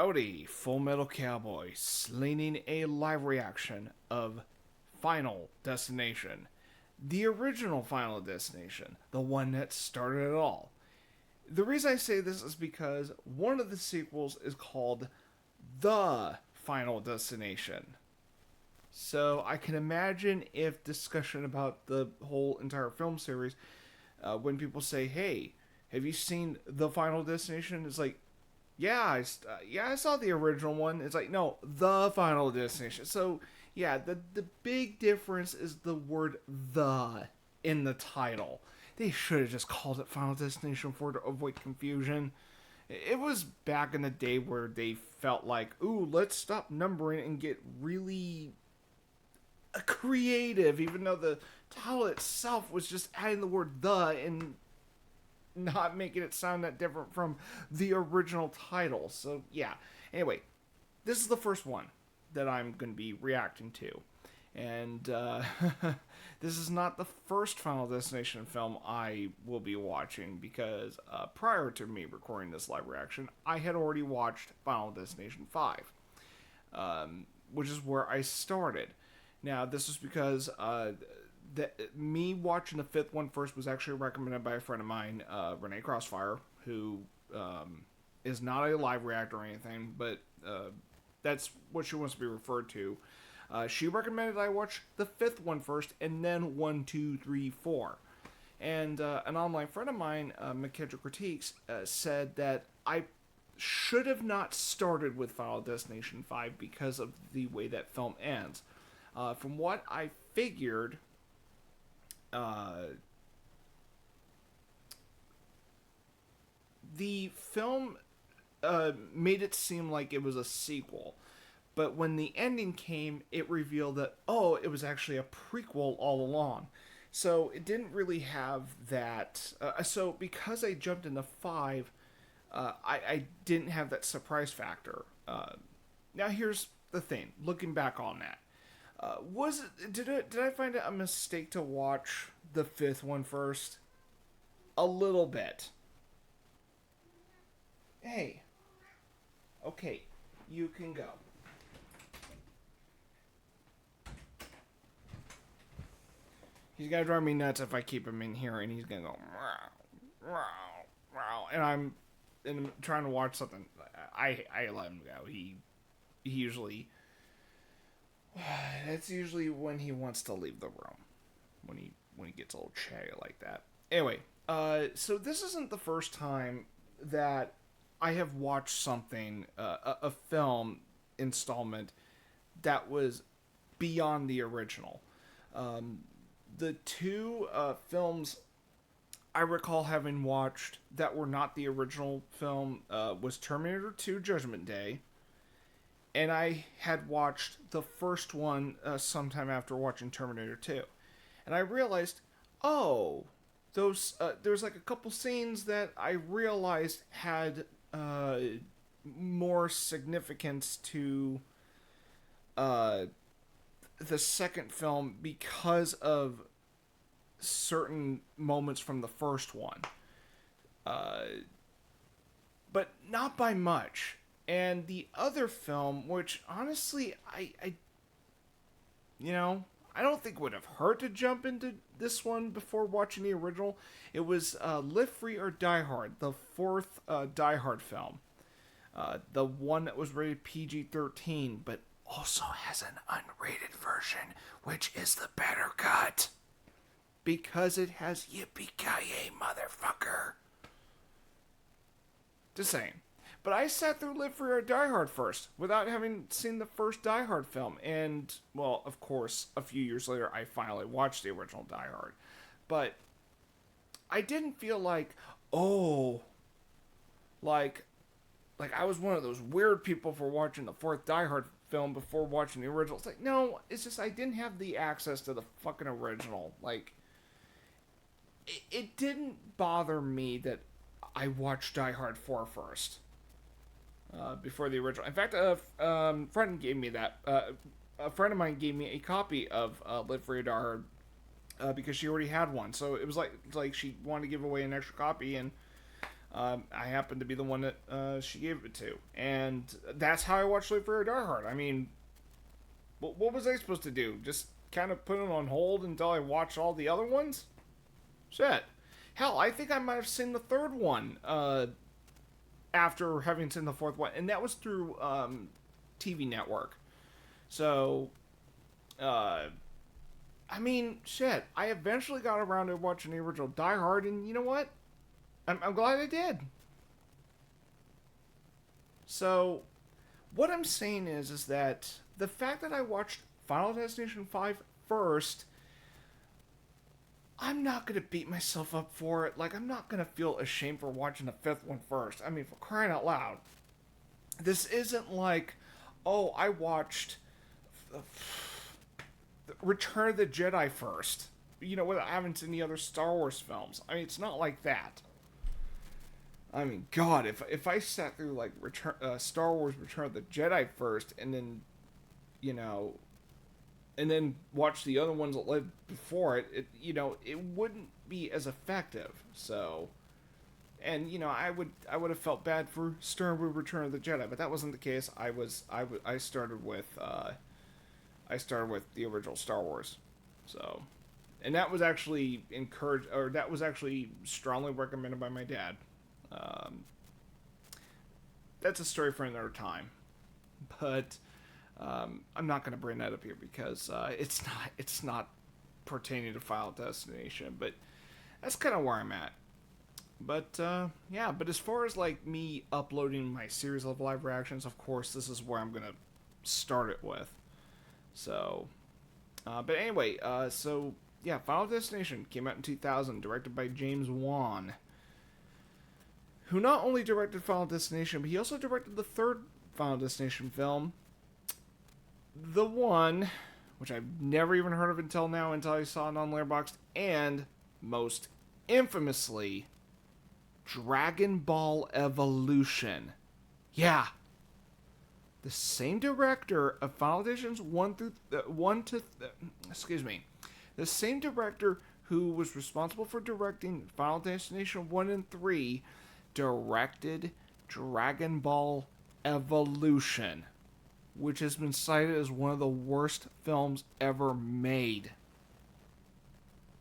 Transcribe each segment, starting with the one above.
Howdy, Full Metal Cowboy, slinging a live reaction of Final Destination. The original Final Destination, the one that started it all. The reason I say this is because one of the sequels is called The Final Destination. So I can imagine if discussion about the whole entire film series, when people say, "Hey, have you seen The Final Destination?" It's like, yeah, I saw the original one. It's like, no, The Final Destination. So yeah, the big difference is the word "the" in the title. They should have just called it Final Destination 4 to avoid confusion. It was back in the day where they felt like, ooh, let's stop numbering and get really creative, even though the title itself was just adding the word "the" and not making it sound that different from the original title. So yeah. Anyway, this is the first one that I'm going to be reacting to, and this is not the first Final Destination film I will be watching because prior to me recording this live reaction, I had already watched Final Destination 5, which is where I started. Now, this was because me watching the fifth one first was actually recommended by a friend of mine, Renee Crossfire, who is not a live reactor or anything, but that's what she wants to be referred to. She recommended I watch the fifth one first, and then 1, 2, 3, 4. And an online friend of mine, McKendra Critiques, said that I should have not started with Final Destination 5 because of the way that film ends. From what I figured, the film made it seem like it was a sequel. But when the ending came, it revealed that, oh, it was actually a prequel all along. So it didn't really have that. So because I jumped into 5, I didn't have that surprise factor. Now here's the thing. Looking back on that, did I find it a mistake to watch the fifth one first? A little bit. Hey, okay, you can go. He's gonna drive me nuts if I keep him in here, and he's gonna go meow, meow, meow, and I'm trying to watch something. I let him go. He usually that's usually when he wants to leave the room, when he gets a little chatty like that. Anyway, so this isn't the first time that I have watched something, a film installment that was beyond the original. The two films I recall having watched that were not the original film was Terminator 2 Judgment Day, and I had watched the first one sometime after watching Terminator 2. And I realized, oh, those there's like a couple scenes that I realized had more significance to the second film because of certain moments from the first one. But not by much. And the other film, which honestly, I don't think would have hurt to jump into this one before watching the original. It was Live Free or Die Hard, the fourth Die Hard film. The one that was rated PG-13, but also has an unrated version, which is the better cut. Because it has yippee-ki-yay, motherfucker. Just saying. But I sat through Live Free or Die Hard first, without having seen the first Die Hard film. And, well, of course, a few years later, I finally watched the original Die Hard. But I didn't feel like, oh, like I was one of those weird people for watching the fourth Die Hard film before watching the original. It's like, no, it's just I didn't have the access to the fucking original. Like, it didn't bother me that I watched Die Hard 4 first. Before the original. In fact, a friend gave me that. A friend of mine gave me a copy of Live Free or Die Hard because she already had one. So it was like she wanted to give away an extra copy, and I happened to be the one that she gave it to, and that's how I watched Live Free or Die Hard. I mean, what was I supposed to do? Just kind of put it on hold until I watched all the other ones? Shit. Hell, I think I might have seen the third one after having seen the fourth one, and that was through TV Network. So, uh, I mean, shit. I eventually got around to watching the original Die Hard, and you know what? I'm glad I did. So, what I'm saying is that the fact that I watched Final Destination 5 first, I'm not gonna beat myself up for it. Like, I'm not gonna feel ashamed for watching the fifth one first. I mean, for crying out loud. This isn't like, oh, I watched Return of the Jedi first. You know, without having seen the other Star Wars films. I mean, it's not like that. I mean, God, if I sat through like Star Wars Return of the Jedi first, and then, you know, and then watch the other ones that led before it, it wouldn't be as effective. So, and I would have felt bad for starting with Return of the Jedi, but that wasn't the case. I started with the original Star Wars, so, and that was actually encouraged, or that was actually strongly recommended by my dad. Um, that's a story for another time, but I'm not going to bring that up here because it's not pertaining to Final Destination. But that's kind of where I'm at. But yeah, but as far as like me uploading my series of live reactions, of course, this is where I'm gonna start it with. So, but anyway, so yeah, Final Destination came out in 2000, directed by James Wan, who not only directed Final Destination, but he also directed the third Final Destination film, the one, which I've never even heard of until now, until I saw it on Letterboxd, and most infamously, Dragon Ball Evolution. Yeah, the same director of Final Editions excuse me, the same director who was responsible for directing Final Destination 1 and 3 directed Dragon Ball Evolution, which has been cited as one of the worst films ever made.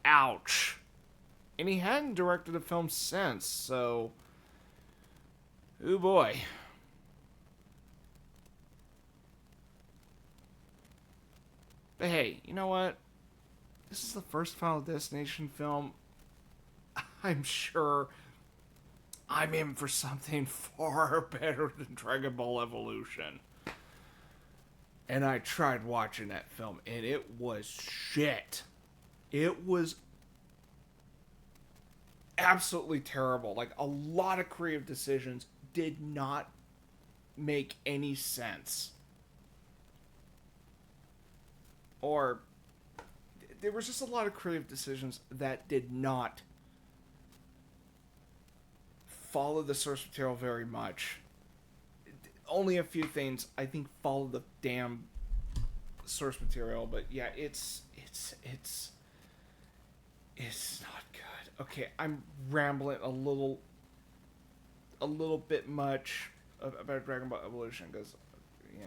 Ouch. And he hadn't directed a film since, so... oh boy. But hey, you know what? This is the first Final Destination film. I'm sure I'm in for something far better than Dragon Ball Evolution. And I tried watching that film, and it was shit. It was absolutely terrible. Like, a lot of creative decisions did not make any sense. Or, there was just a lot of creative decisions that did not follow the source material very much. Only a few things, I think, follow the damn source material, but yeah, it's not good. Okay, I'm rambling a little bit much about Dragon Ball Evolution because yeah,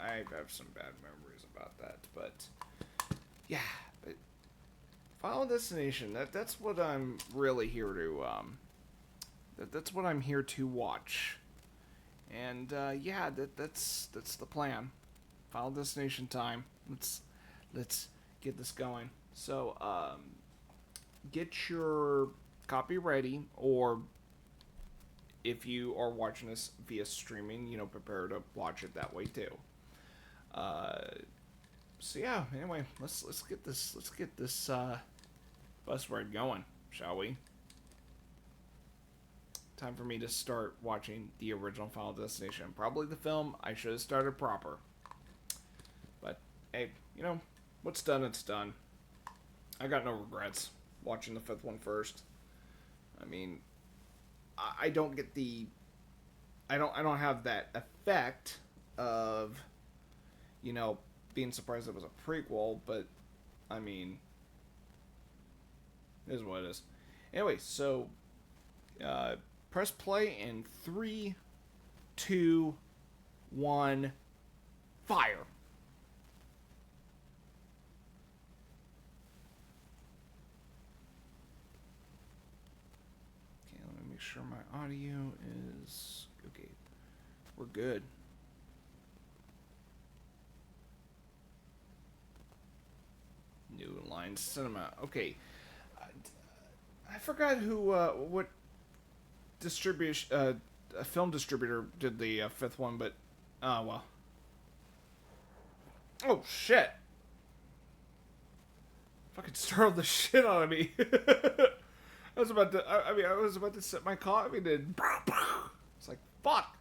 I have some bad memories about that. But yeah, but Final Destination. That's what I'm really here to that's what I'm here to watch. And yeah, that's the plan. Final Destination time. Let's get this going. So get your copy ready, or if you are watching this via streaming, prepare to watch it that way too. Uh, so yeah. Anyway, let's get this bus ride going, shall we? Time for me to start watching the original Final Destination. Probably the film I should have started proper. But hey, what's done, it's done. I got no regrets watching the fifth one first. I mean, I don't get the I don't have that effect of being surprised it was a prequel, but I mean, it is what it is. Anyway, so Press play in 3, 2, 1, fire. Okay, let me make sure my audio is okay. We're good. New Line Cinema. Okay. I forgot who, what distribution, a film distributor did the fifth one, but, well. Oh, shit. Fucking startled the shit out of me. I was about to, I was about to set my coffee and it's like, fuck.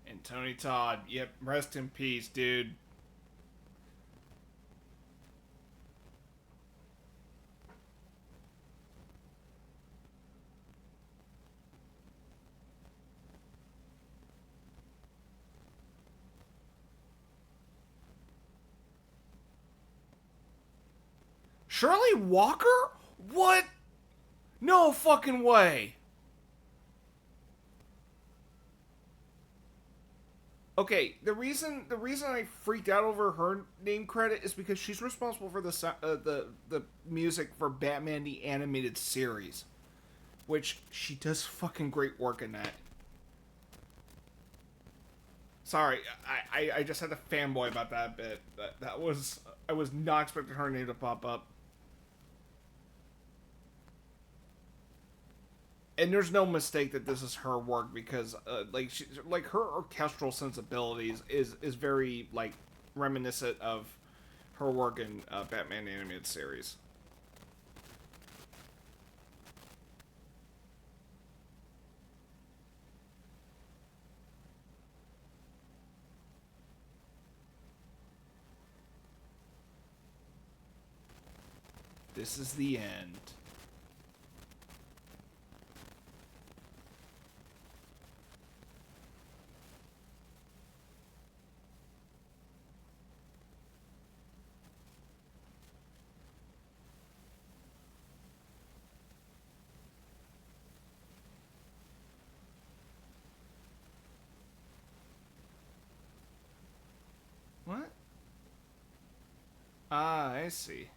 And Tony Todd, yep, rest in peace, dude. Shirley Walker? What? No fucking way. Okay, the reason I freaked out over her name credit is because she's responsible for the music for Batman the Animated Series, which she does fucking great work in that. Sorry, I just had to fanboy about that bit. That was, I was not expecting her name to pop up. And there's no mistake that this is her work because like her orchestral sensibilities is very like reminiscent of her work in Batman the Animated Series. This is the end. What? Ah, I see.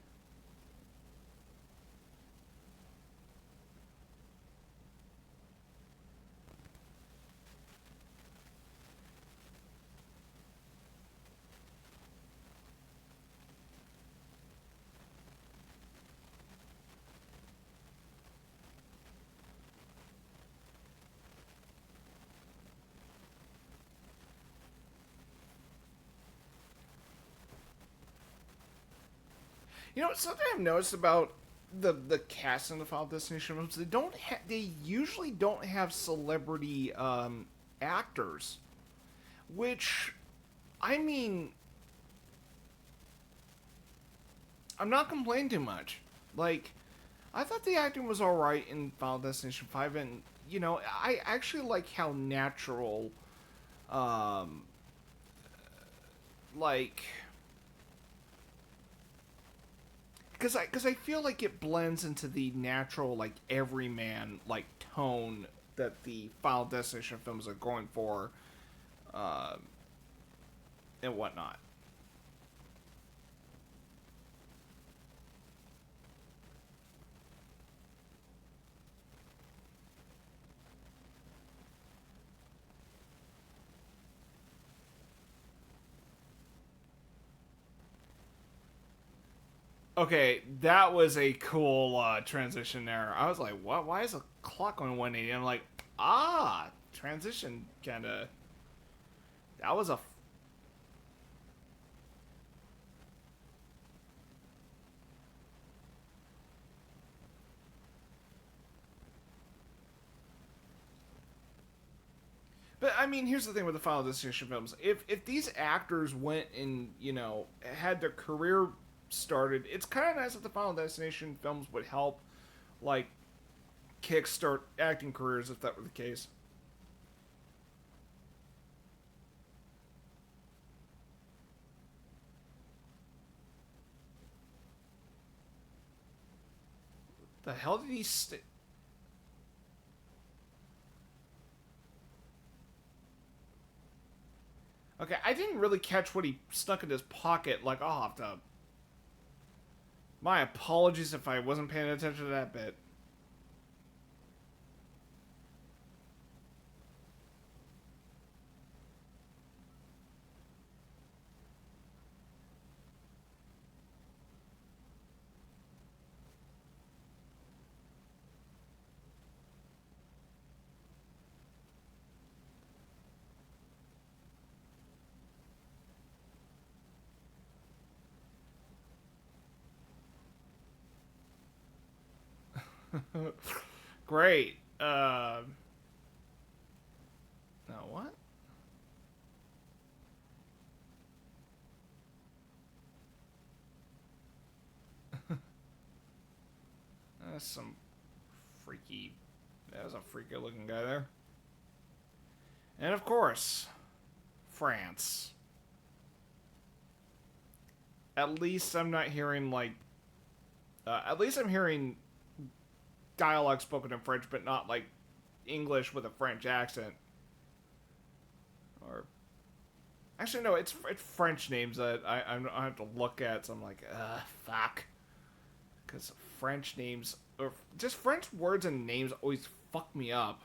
You know, something I've noticed about the cast in the Final Destination films, they usually don't have celebrity actors, which, I mean, I'm not complaining too much. Like, I thought the acting was all right in Final Destination 5, and you know, I actually like how natural, um, like because I feel like it blends into the natural like everyman like tone that the Final Destination films are going for, uh, and whatnot. Okay, that was a cool transition there. I was like, what? Why is a clock on 180? I'm like, transition kind of. That was a. But I mean, here's the thing with the Final Destination films. If these actors went and had their career started, it's kind of nice that the Final Destination films would help, like, kickstart acting careers if that were the case. The hell did he? Okay, I didn't really catch what he stuck in his pocket. Like, I'll have to. My apologies if I wasn't paying attention to that bit. Great. No, what? That's some freaky. That was a freaky looking guy there. And of course, France. At least I'm not hearing like. At least I'm hearing dialogue spoken in French, but not like English with a French accent. Or actually, no, it's French names that I have to look at. So I'm like, fuck, because French names or just French words and names always fuck me up.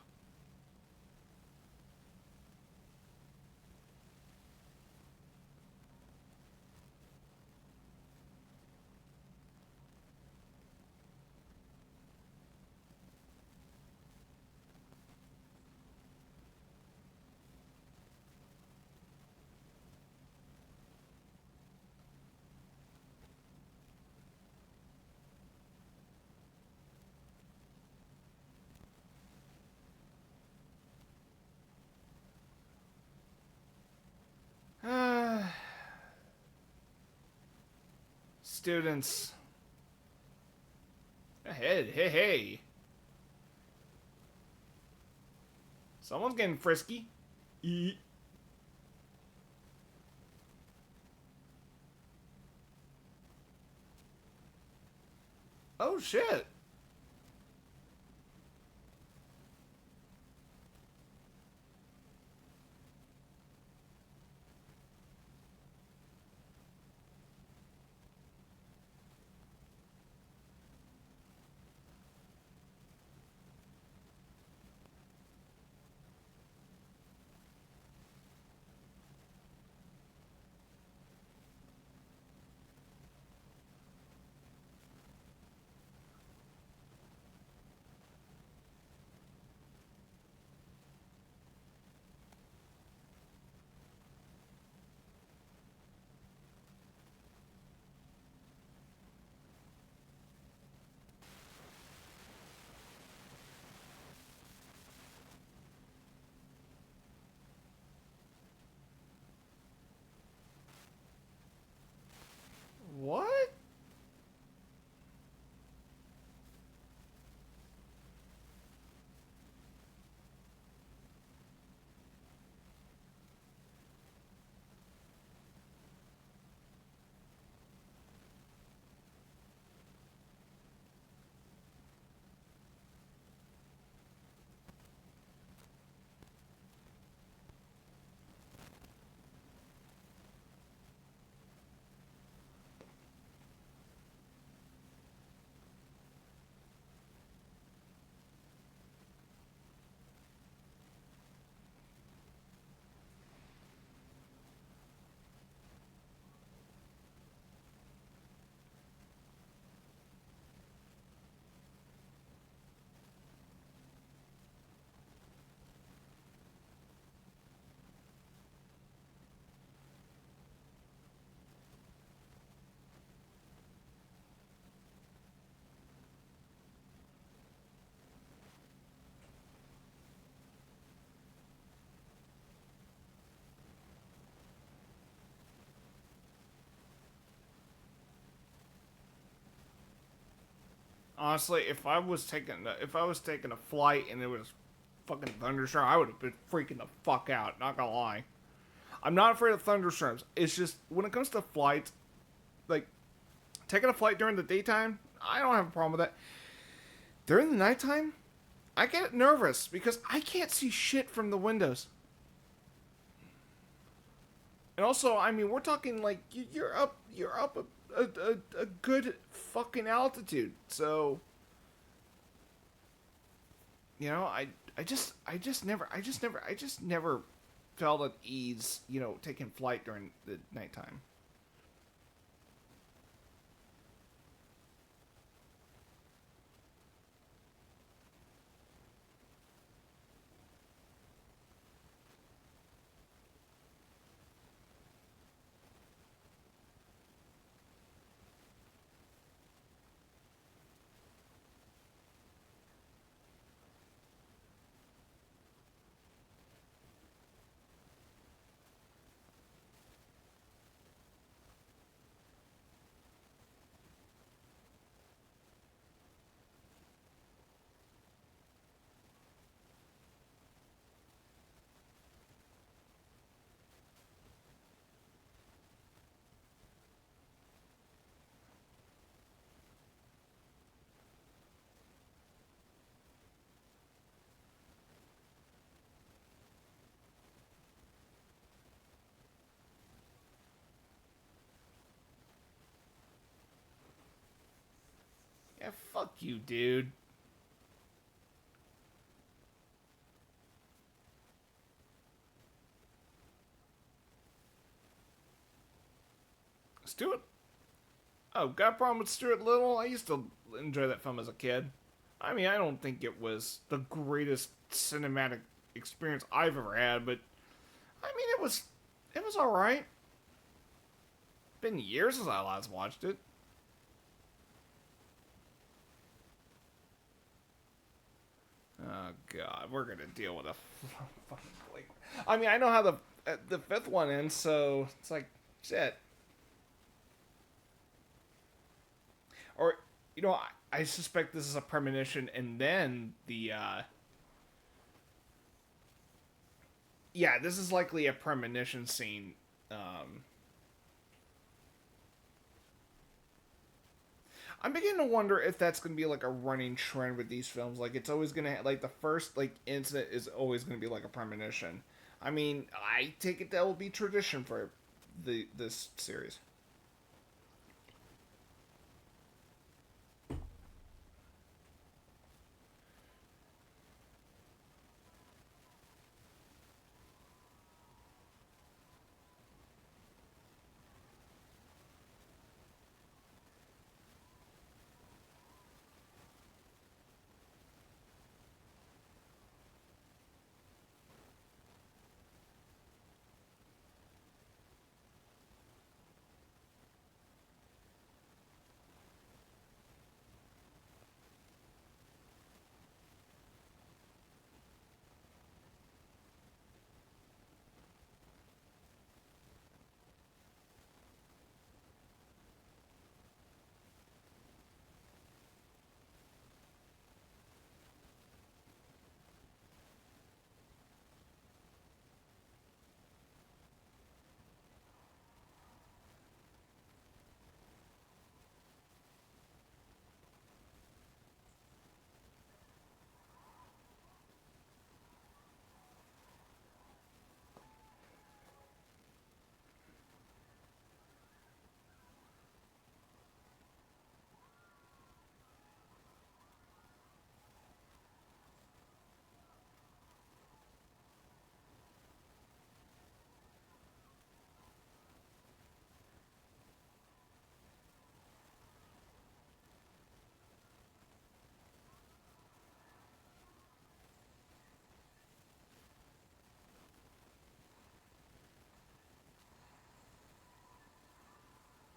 Students, ahead, hey, hey, someone's getting frisky. Eat. Oh shit. Honestly, if I was taking a flight and it was fucking thunderstorm, I would have been freaking the fuck out. Not gonna lie. I'm not afraid of thunderstorms. It's just when it comes to flights, like taking a flight during the daytime, I don't have a problem with that. During the nighttime, I get nervous because I can't see shit from the windows. And also, I mean, we're talking like you're up a good fucking altitude. So, you know, I just never felt at ease, you know, taking flight during the nighttime. Yeah, fuck you, dude. Stuart. Oh, got a problem with Stuart Little? I used to enjoy that film as a kid. I mean, I don't think it was the greatest cinematic experience I've ever had, but I mean, it was all right. Been years since I last watched it. Oh God, we're gonna deal with a fucking Blake. I mean, I know how the fifth one ends, so it's like shit. Or you know, I suspect this is a premonition, and then the yeah, this is likely a premonition scene. Um, I'm beginning to wonder if that's going to be like a running trend with these films. Like it's always going to like the first like incident is always going to be like a premonition. I mean, I take it that will be tradition for the this series.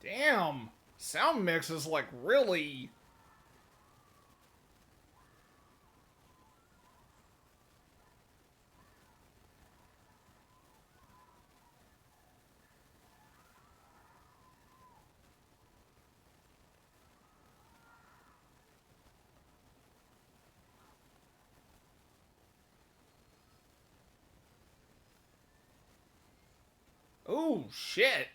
Damn, sound mix is like really. Oh shit.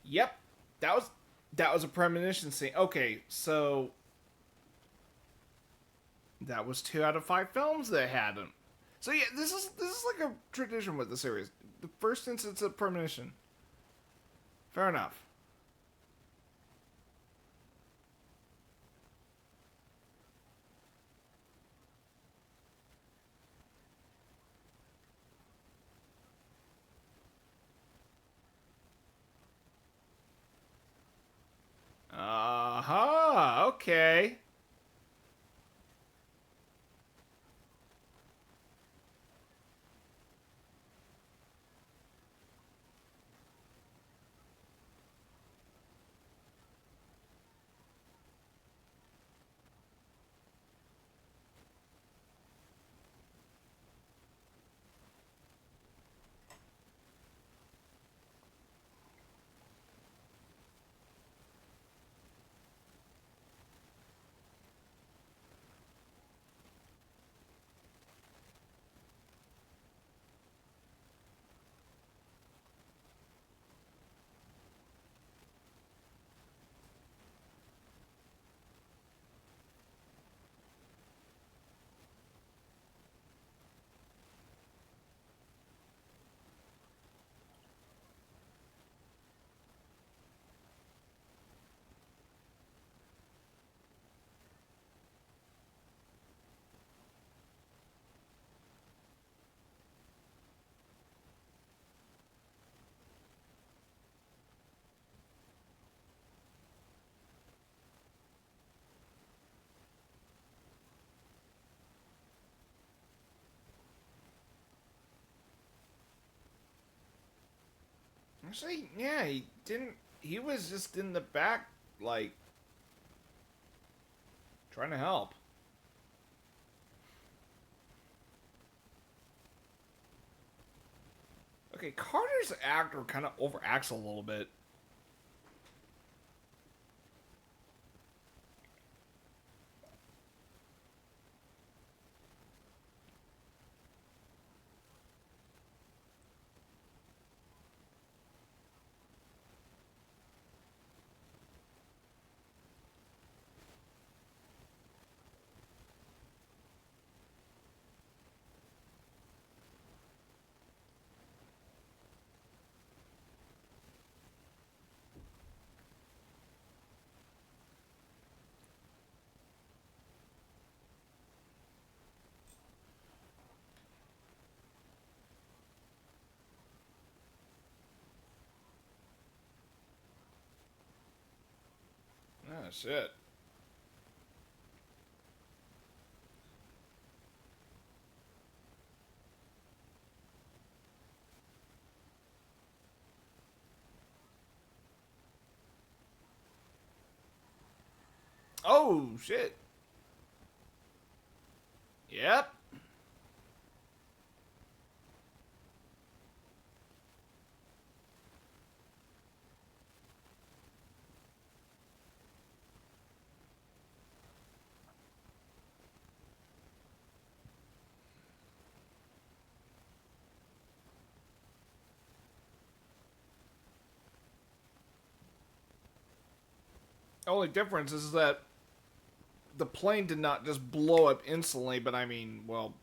Yep. That was a premonition scene. Okay, so that was 2 out of 5 films that had them. So yeah, this is like a tradition with the series. The first instance of premonition. Fair enough. Uh huh. Okay. Actually, yeah, he didn't. He was just in the back, like trying to help. Okay, Carter's actor kind of overacts a little bit. Ah, shit. Oh shit. Yep. Only difference is that the plane did not just blow up instantly, but I mean, well,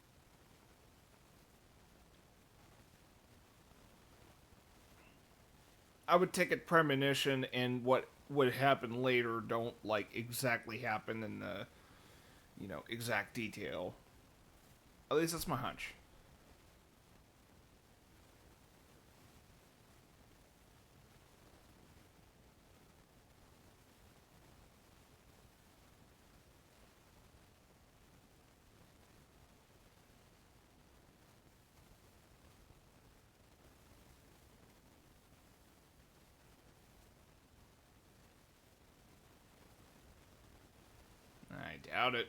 I would take it premonition and what would happen later don't like exactly happen in the exact detail. At least that's my hunch. I doubt it.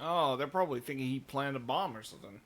Oh, they're probably thinking he planned a bomb or something.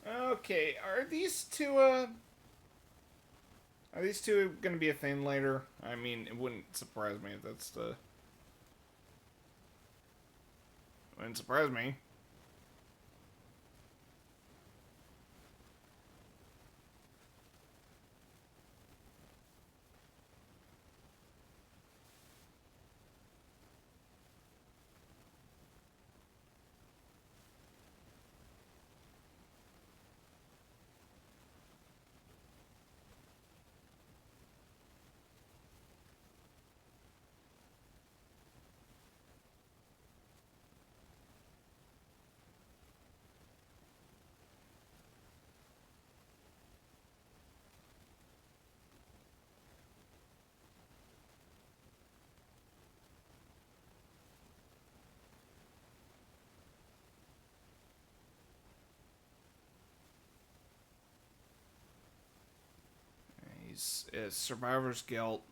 Okay, are these two gonna be a thing later? I mean, it wouldn't surprise me if that's the. Wouldn't surprise me. He's it's survivor's guilt.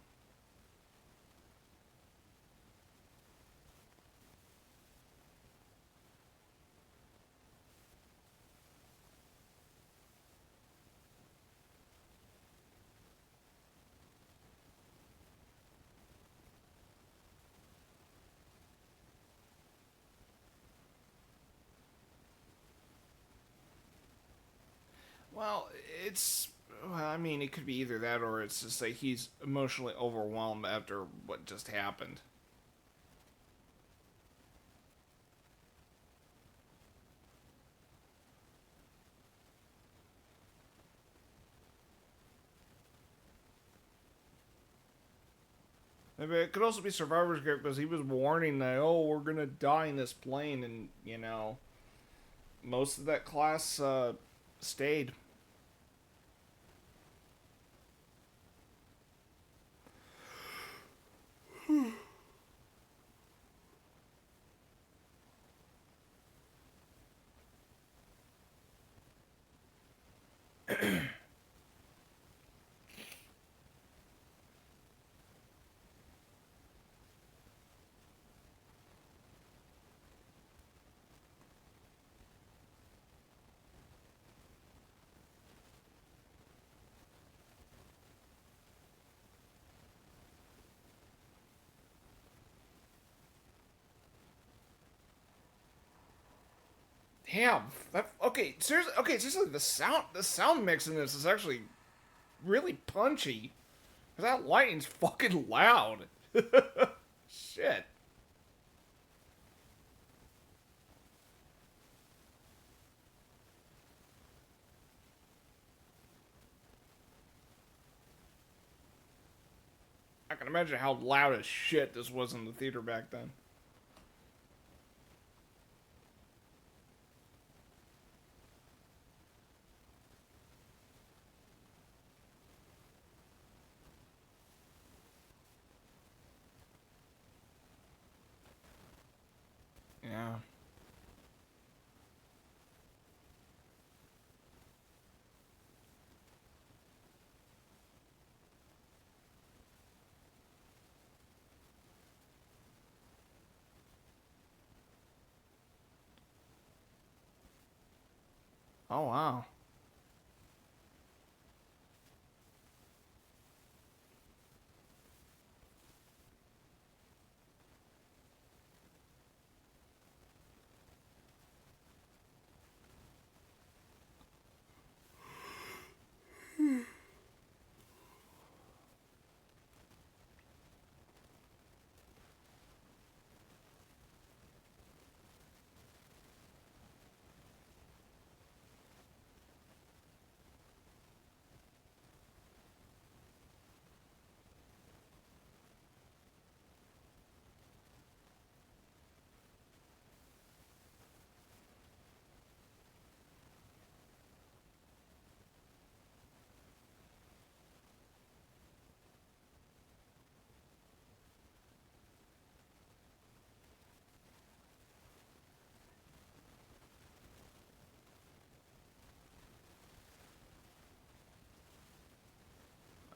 Well, it's. Well, I mean, it could be either that or it's just like he's emotionally overwhelmed after what just happened. Maybe it could also be survivor's guilt because he was warning that, oh, we're gonna die in this plane, and most of that class stayed. Damn. Seriously, the sound mix in this is actually really punchy. That lightning's fucking loud. Shit. I can imagine how loud as shit this was in the theater back then. Yeah. Oh, wow.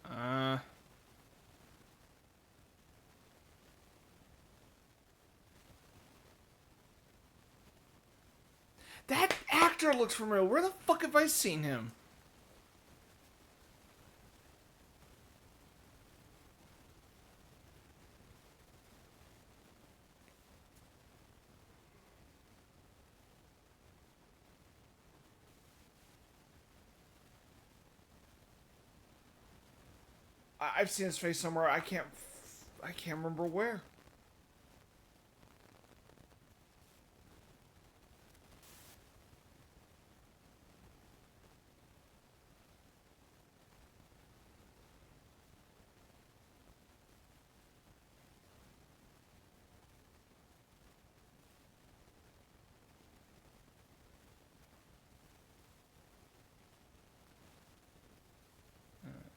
Uh, that actor looks familiar. Where the fuck have I seen him? I've seen his face somewhere. I can't remember where.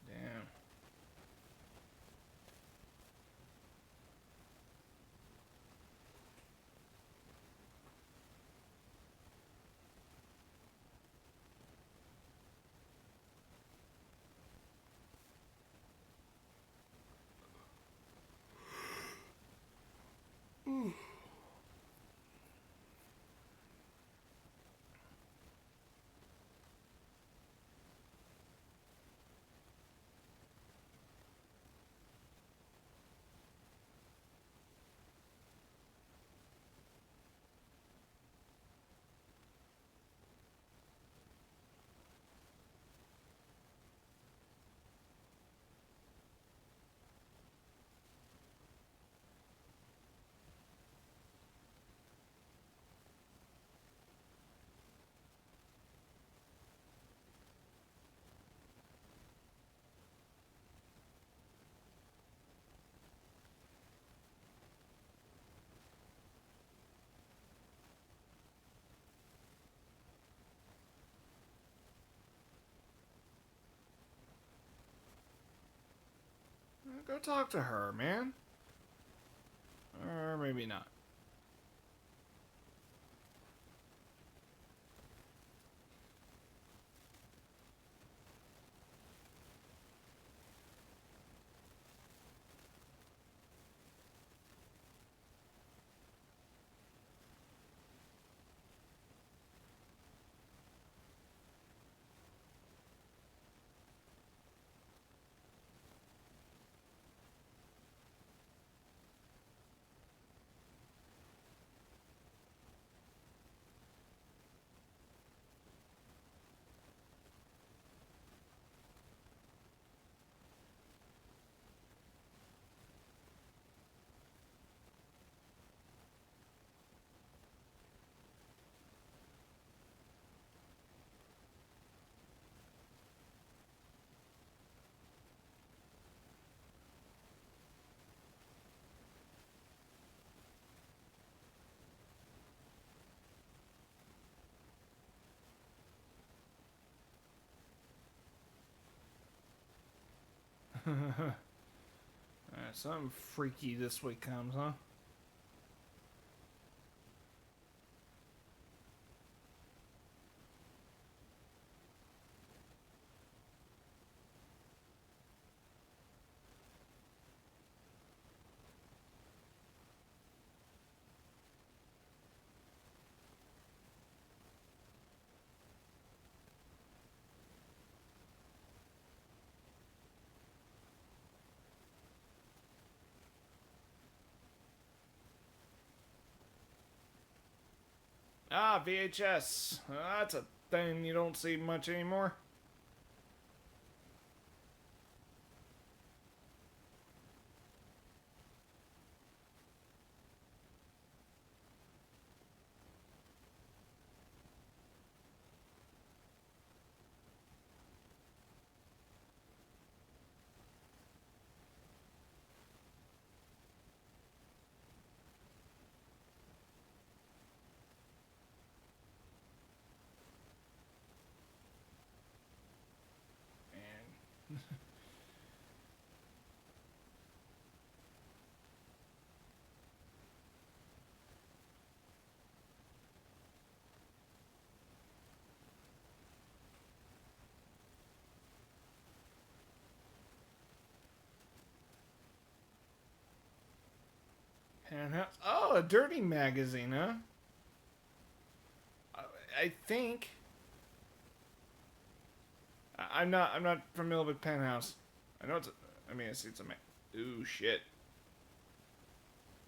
Damn. Go talk to her, man. Or maybe not. Something freaky this week comes, huh? Ah, VHS. That's a thing you don't see much anymore. And Penthouse. Oh, a dirty magazine, huh? I think. I'm not familiar with Penthouse. I know it's. I mean, it's a. Ooh, shit.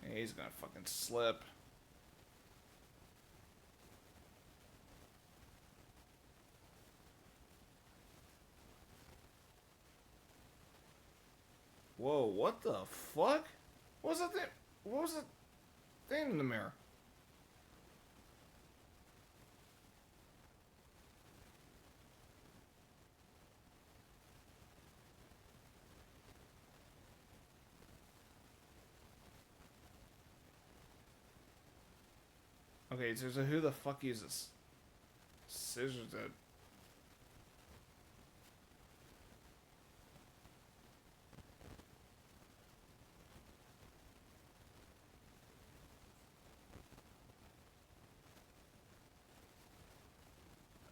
Hey, he's gonna fucking slip. Whoa, what the fuck? What was that thing? What was that thing in the mirror? Okay, so who the fuck uses scissors to...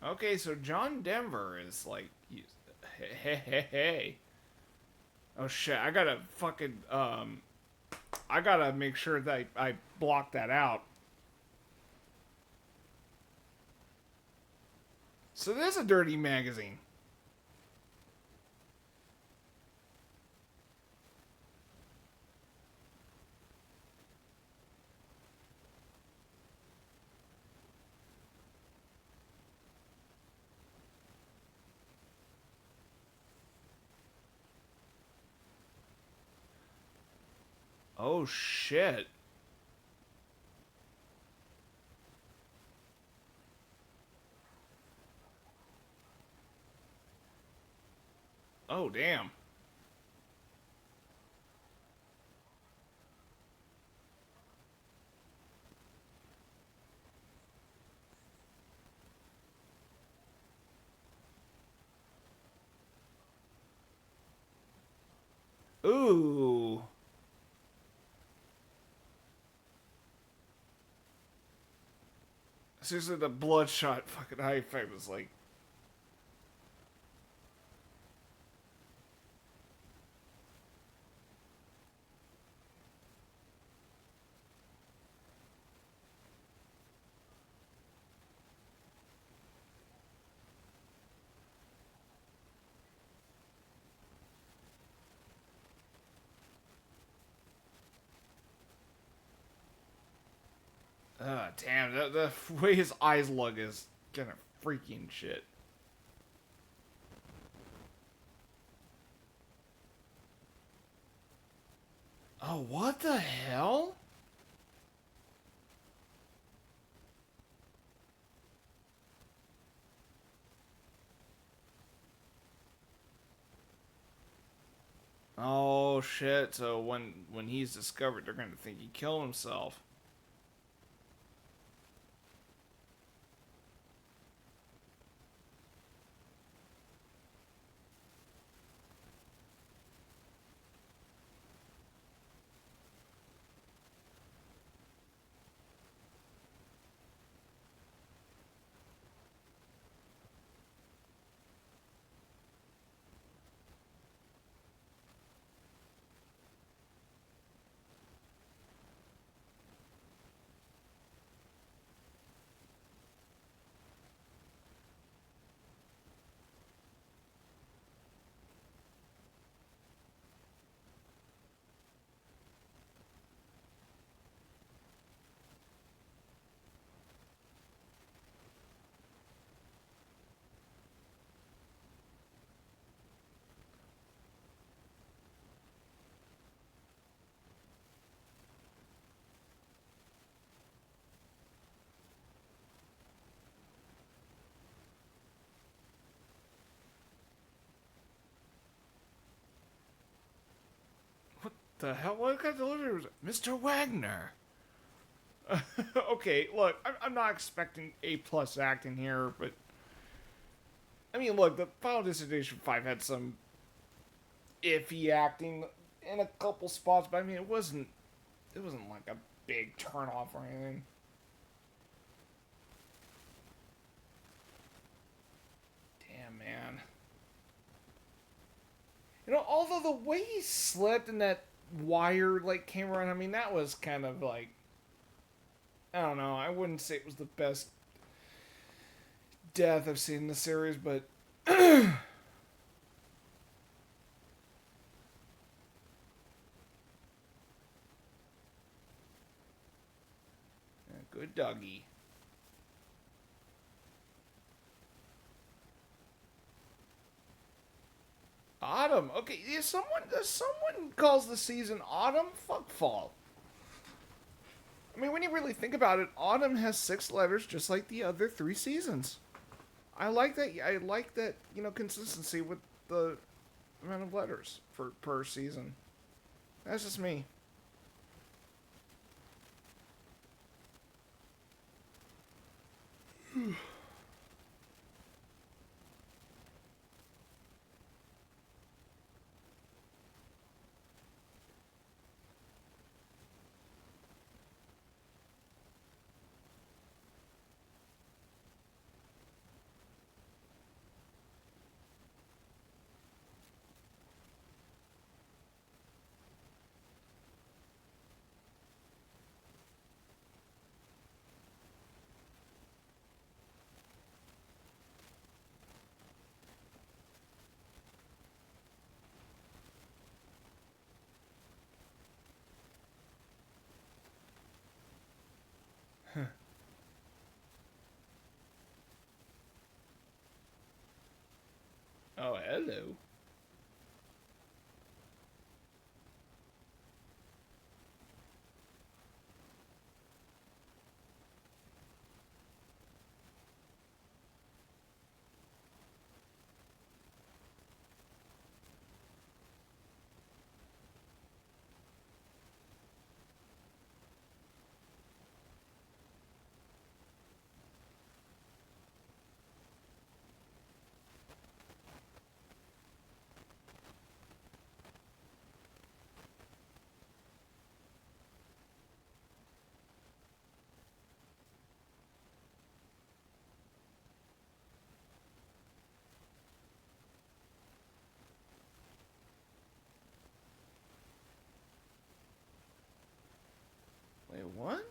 Okay, so John Denver is like... Hey. Oh shit, I gotta fucking... I gotta make sure that I block that out. So this is a dirty magazine. Oh shit. Oh damn. Ooh. Seriously, the bloodshot fucking eye effect was like... Damn, the way his eyes look is kind of freaking shit. Oh, what the hell? Oh shit! So when he's discovered, they're gonna think he killed himself. The hell? What kind of delivery was it? Mr. Wagner. Okay, look, I'm not expecting A plus acting here, but I mean, look, the Final Destination 5 had some iffy acting in a couple spots, but I mean, it wasn't like a big turnoff or anything. Damn, man. Although the way he slipped and that wire like came around, I mean, that was kind of like, I don't know. I wouldn't say it was the best death I've seen in the series, but good doggy. Autumn. Okay, someone calls the season autumn? Fuck fall. I mean, when you really think about it, autumn has 6 letters, just like the other 3 seasons. I like that. I like that. Consistency with the amount of letters for per season. That's just me. Oh, hello. Wait, what?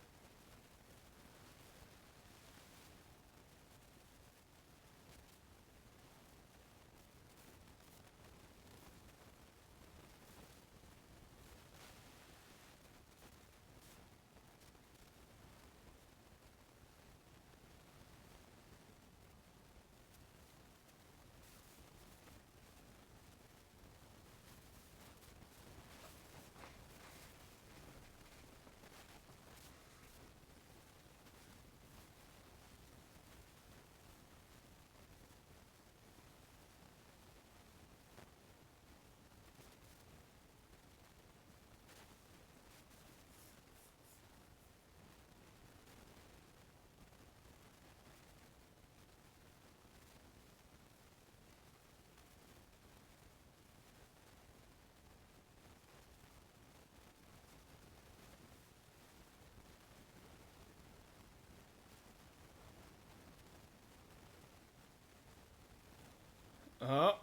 Oh,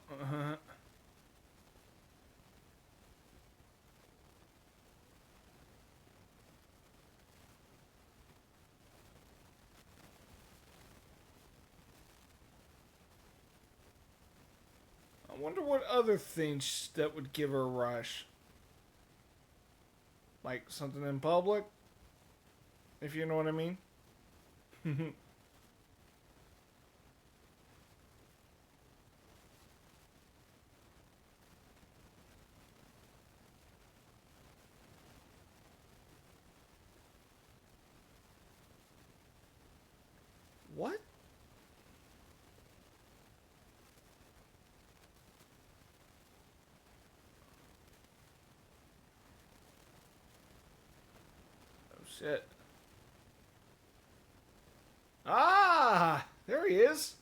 I wonder what other things that would give her a rush. Like something in public, if you know what I mean. What? Shit. Ah, there he is.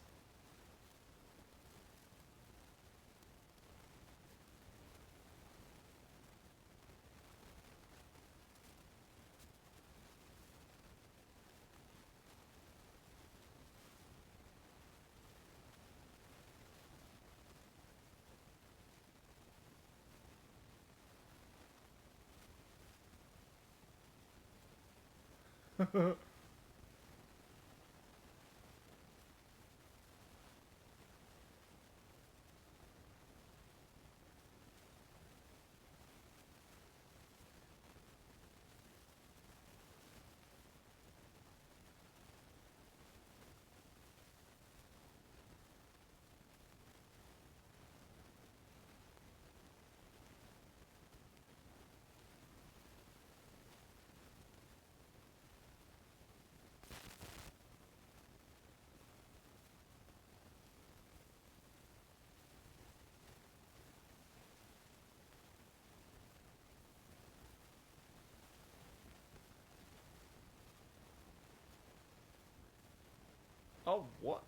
Oh, what?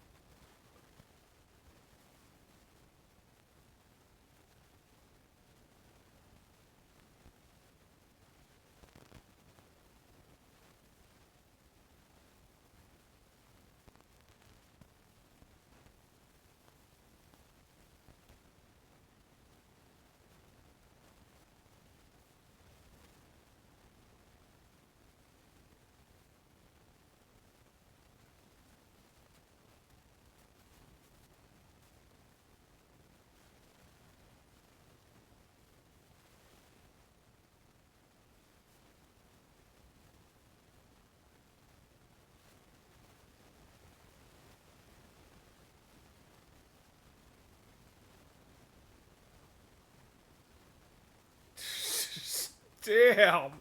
Damn.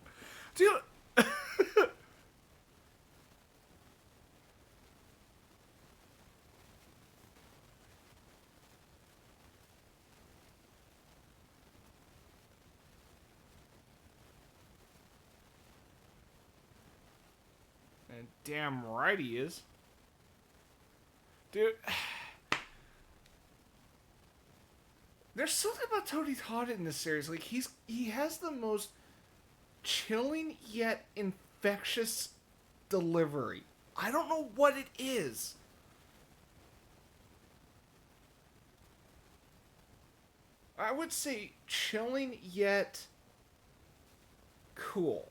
Dude. And damn right he is. Dude. There's something about Tony Todd in this series. Like, he has the most chilling yet infectious delivery. I don't know what it is. I would say chilling yet cool.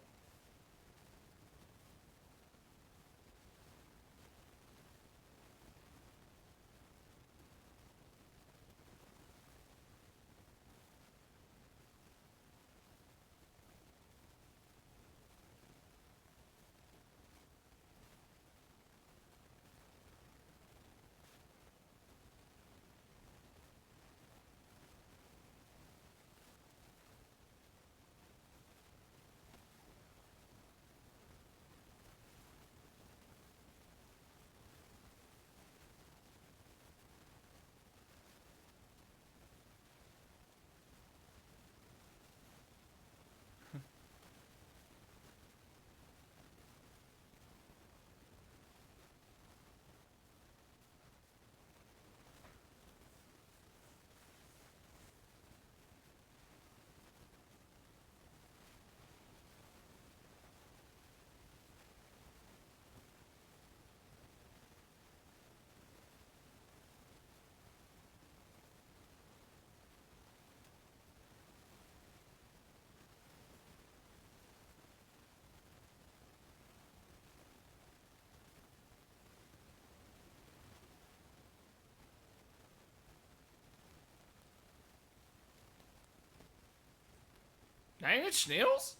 Nine Inch Nails?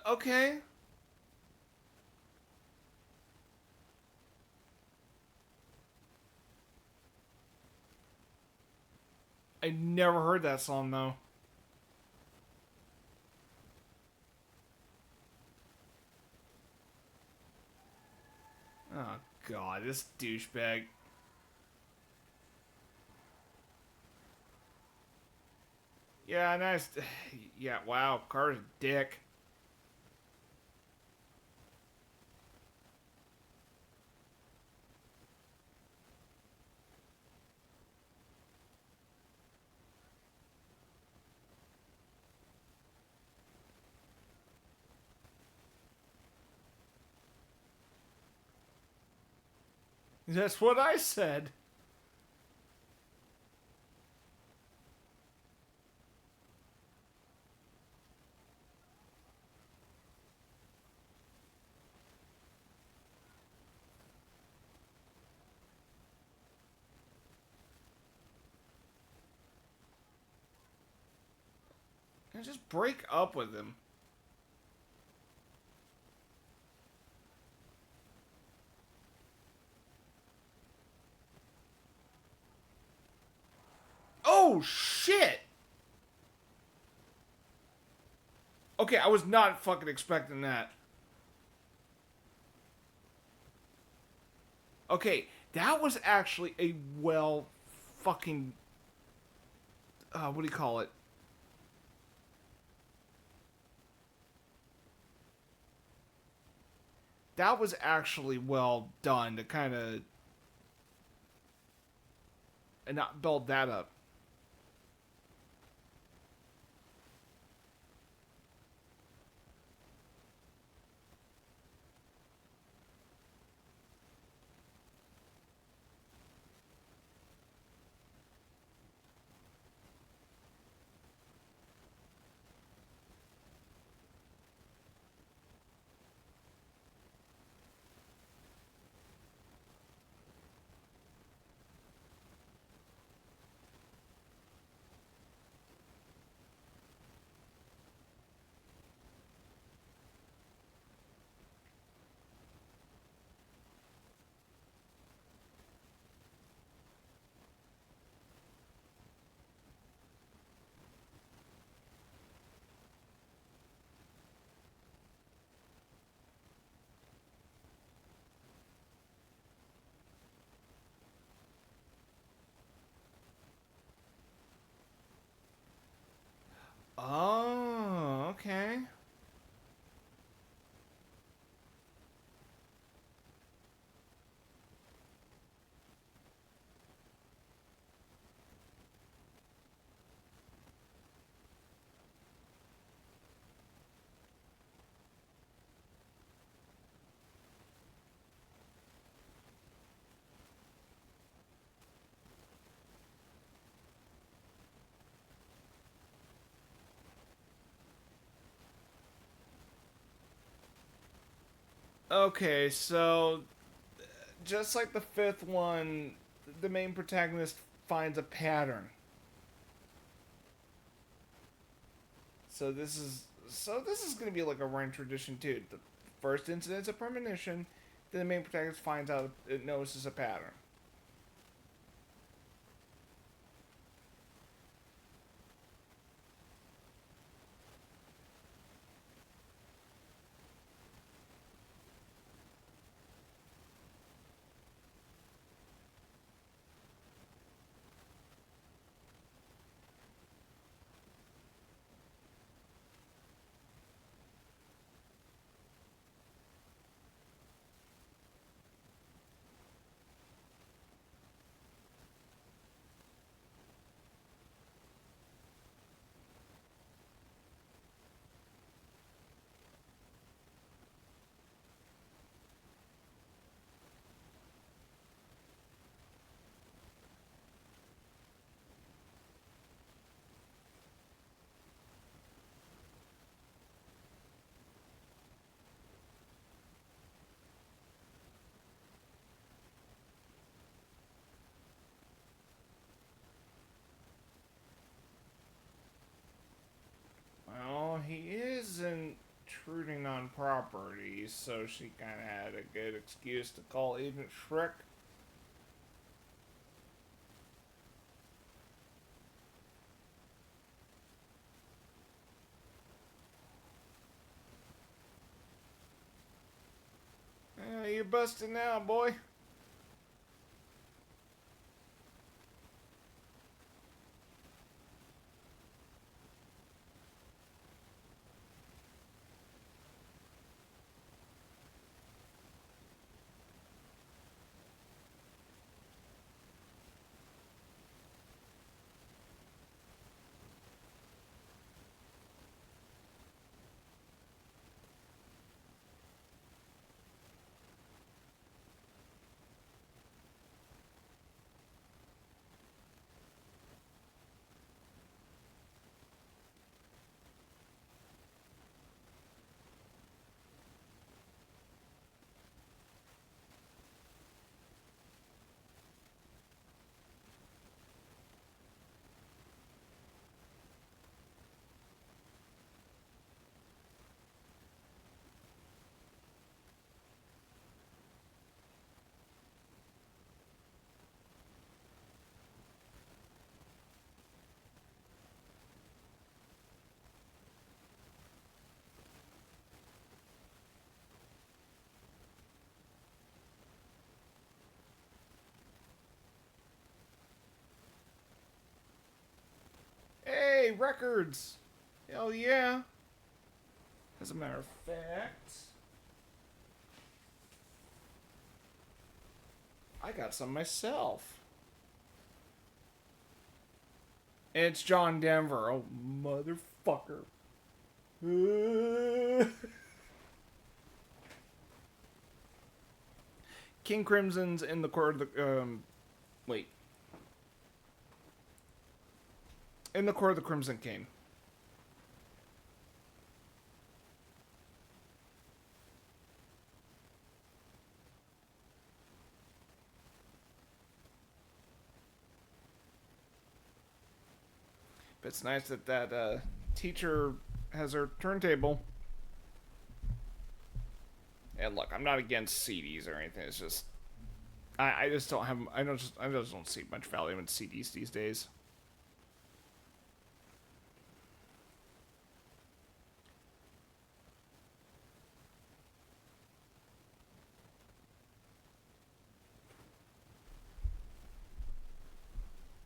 Okay. I never heard that song though. Oh god, this douchebag. Yeah, nice. Yeah, wow, Carter's a dick. That's what I said. And just break up with him. Oh, shit! Okay, I was not fucking expecting that. Okay, that was actually a well fucking what do you call it? That was actually well done to kind of and not build that up. Oh, okay. Okay, so just like the fifth one, the main protagonist finds a pattern. So this is going to be like a running tradition too. The first incident's a premonition, then the main protagonist finds out it notices a pattern. Well, he is intruding on property, so she kind of had a good excuse to call Agent Shrek. You're busted now, boy. records. Hell yeah. As a matter of fact, I got some myself. And it's John Denver. Oh, motherfucker. King Crimson's in the court of the wait. In the court of the Crimson King. But it's nice that that teacher has her turntable. And look, I'm not against CDs or anything. It's just I just don't have I just don't see much value in CDs these days.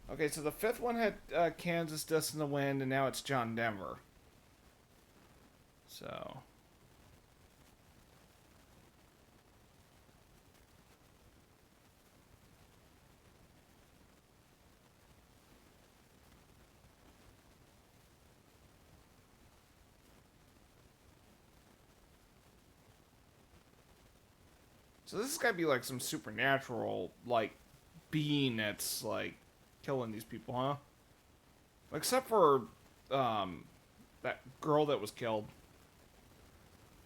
Okay, so the fifth one had Kansas Dust in the Wind, and now it's John Denver. So So this has got to be like some supernatural like being that's like killing these people, huh? Except for that girl that was killed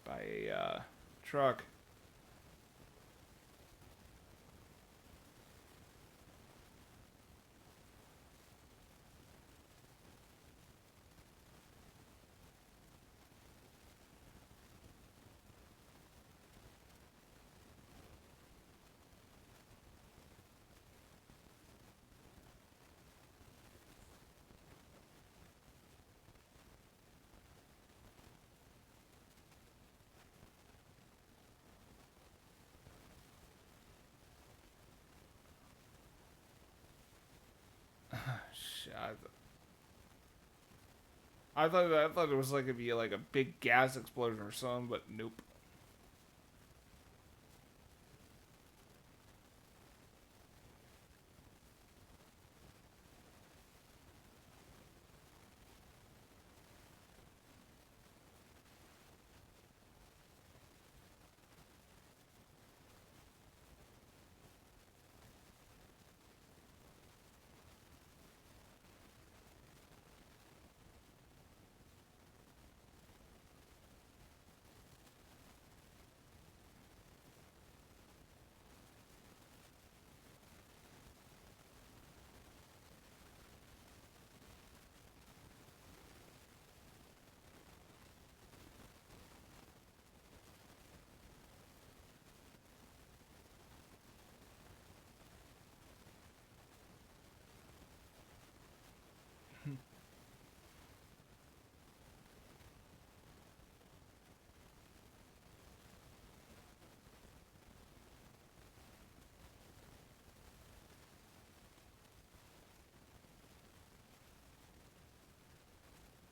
by a truck. Shit, I thought it was like it'd be like a big gas explosion or something, but nope.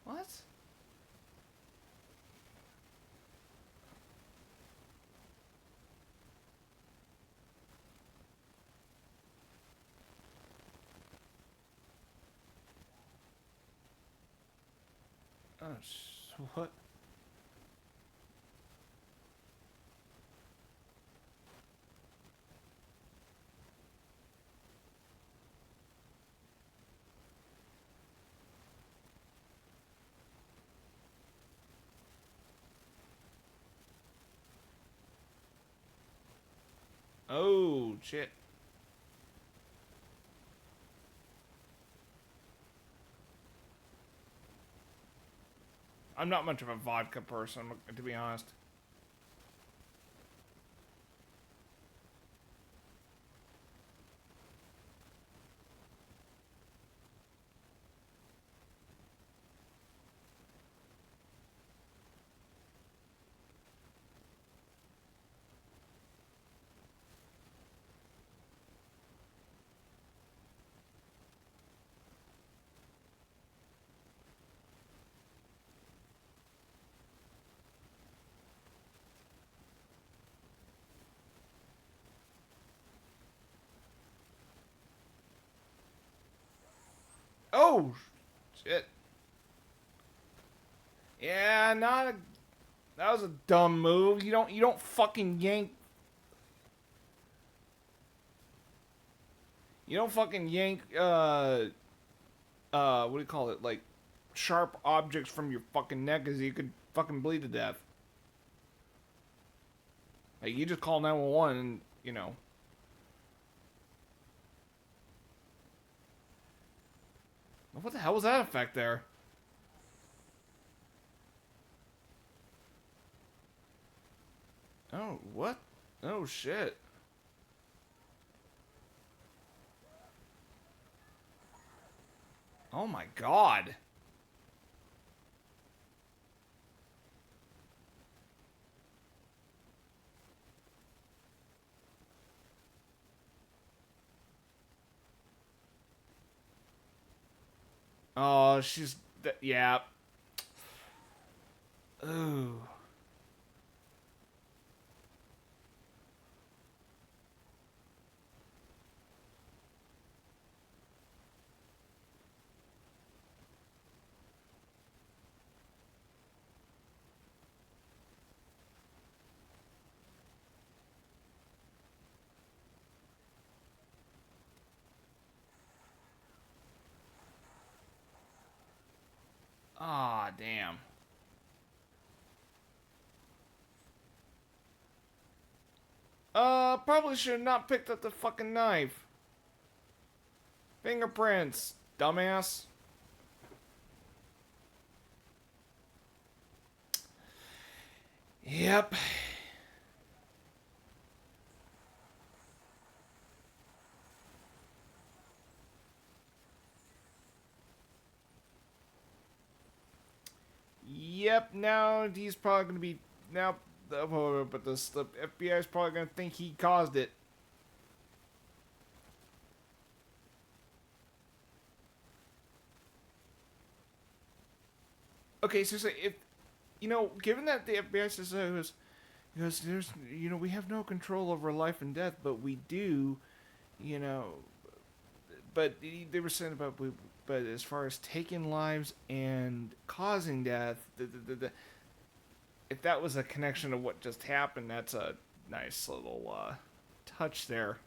What? Oh, what? Oh, shit. I'm not much of a vodka person, to be honest. Oh, shit. Yeah, not a. That was a dumb move. You don't fucking yank. You don't fucking yank. What do you call it? Like sharp objects from your fucking neck, as you could fucking bleed to death. Like you just call 911 and you know. What the hell was that effect there? Oh, what? Oh shit. Oh my god. Oh, she's yeah. Ooh. Ah, damn. Probably should have not picked up the fucking knife. Fingerprints, dumbass. Yep. Yep. Now he's probably gonna be now. But the FBI is probably gonna think he caused it. Okay, so if given that the FBI says because there's we have no control over life and death, but we do, you know, but they were saying about but as far as taking lives and causing death, if that was a connection to what just happened, that's a nice little touch there.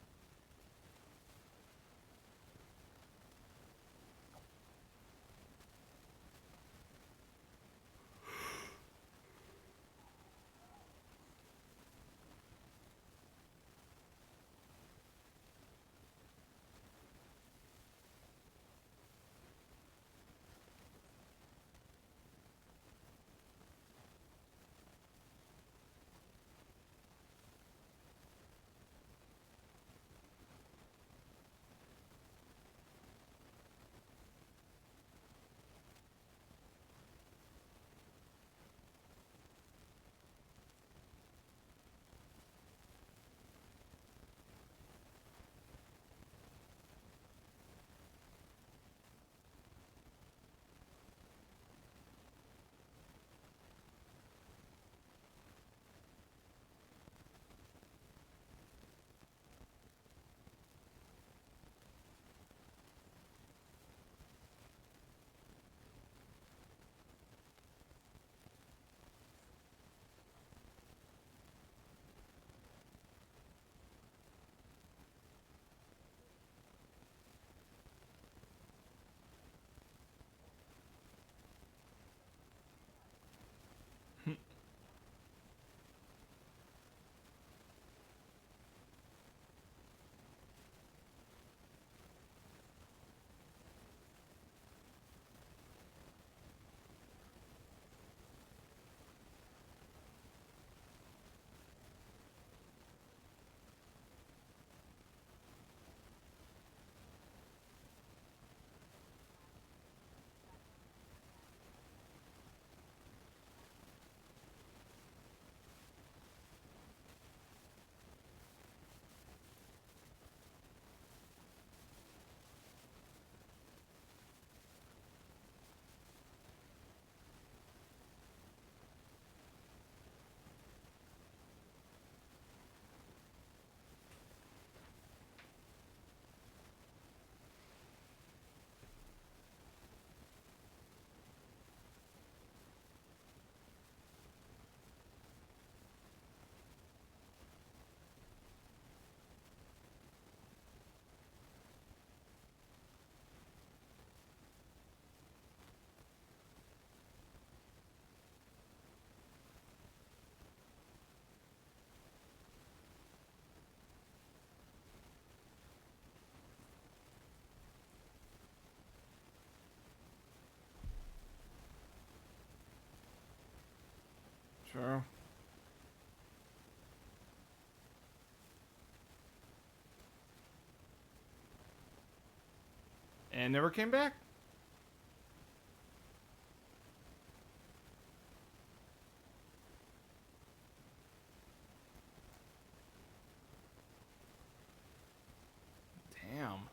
and never came back. Damn.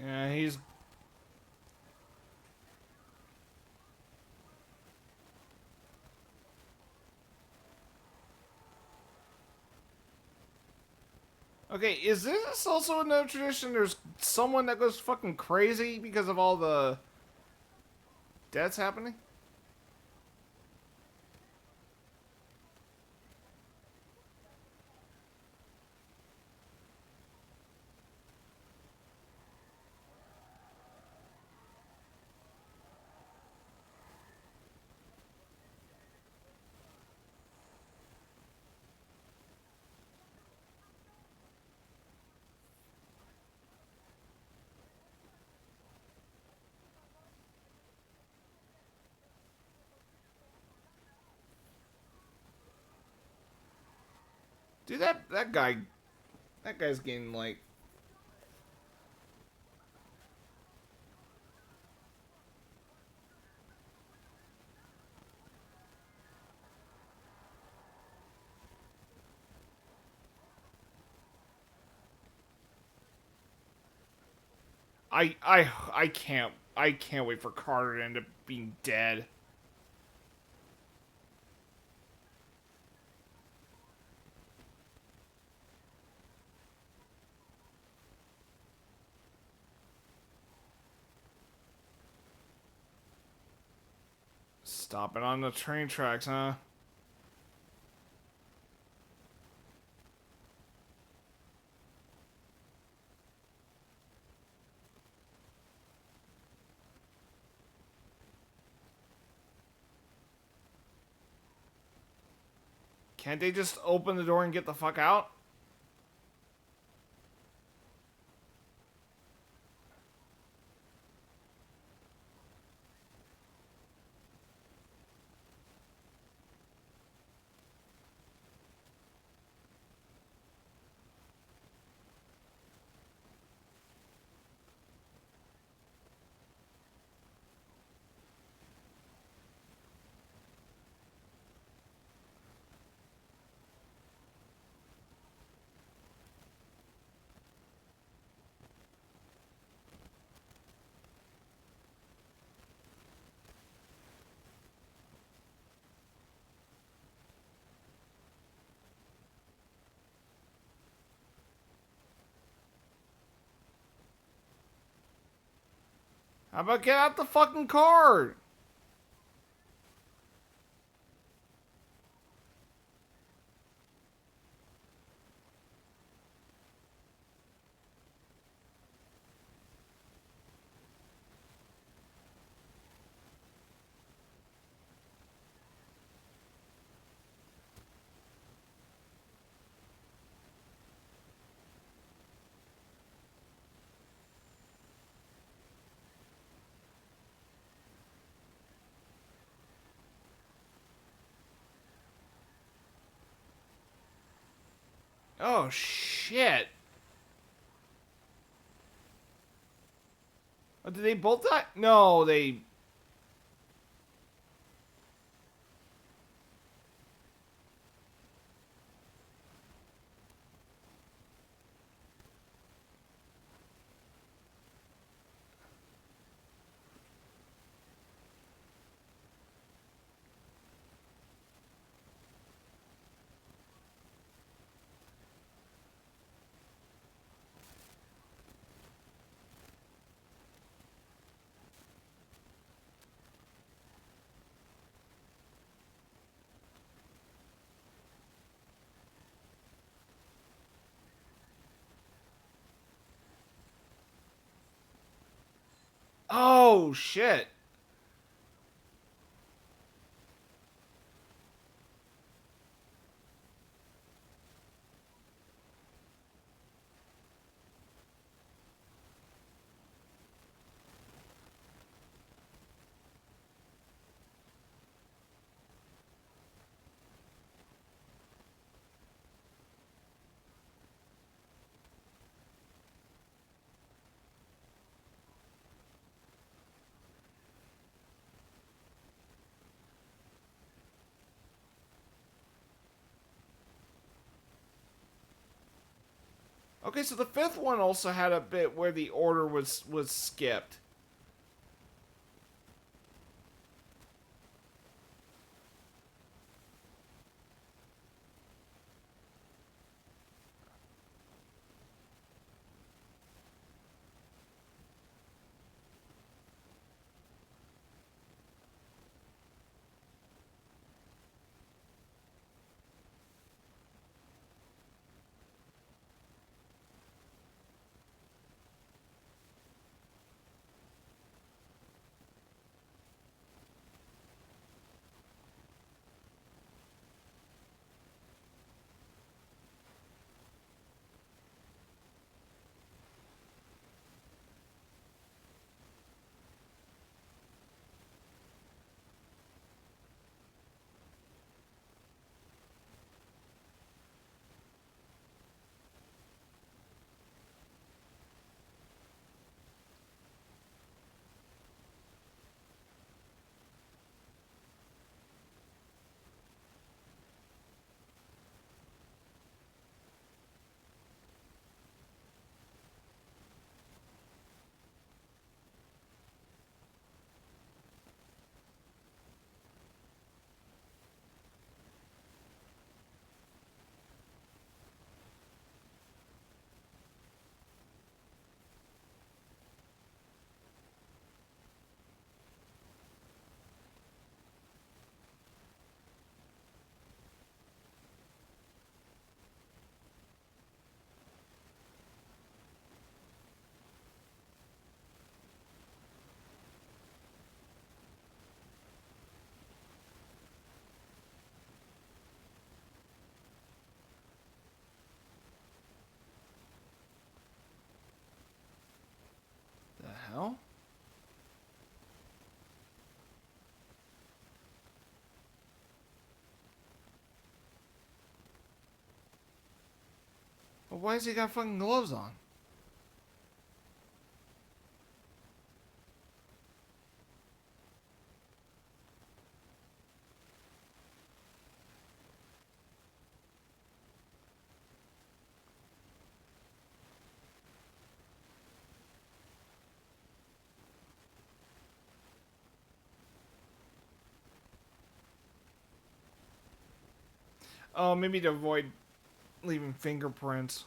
Yeah, he's... Okay, is this also another tradition? There's someone that goes fucking crazy because of all the deaths happening? Dude, that guy's getting like... I can't wait for Carter to end up being dead. Stopping on the train tracks, huh? Can't they just open the door and get the fuck out? How about get out the fucking car? Oh shit. Oh, did they both die? No, they... Oh shit. Okay, so the fifth one also had a bit where the order was skipped. hell? Well, why has he got fucking gloves on? Oh, maybe to avoid leaving fingerprints.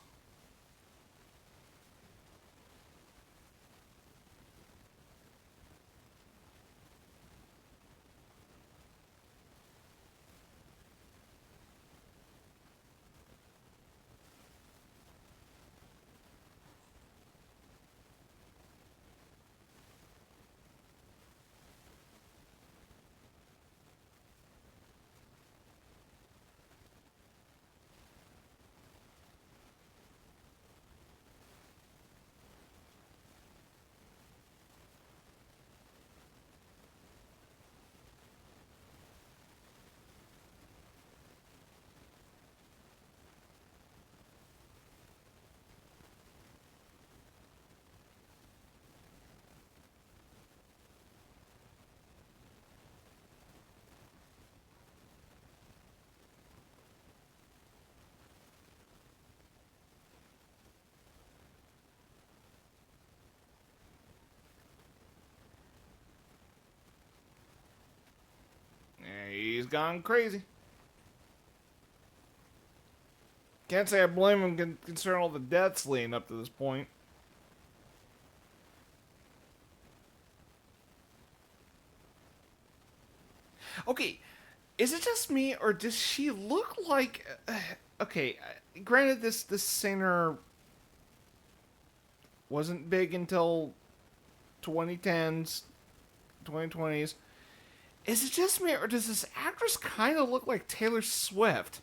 Yeah, he's gone crazy. Can't say I blame him considering all the deaths leading up to this point. Okay, is it just me or does she look like? Okay, granted, this singer wasn't big until 2010s, 2020s. Is it just me or does this actress kind of look like Taylor Swift?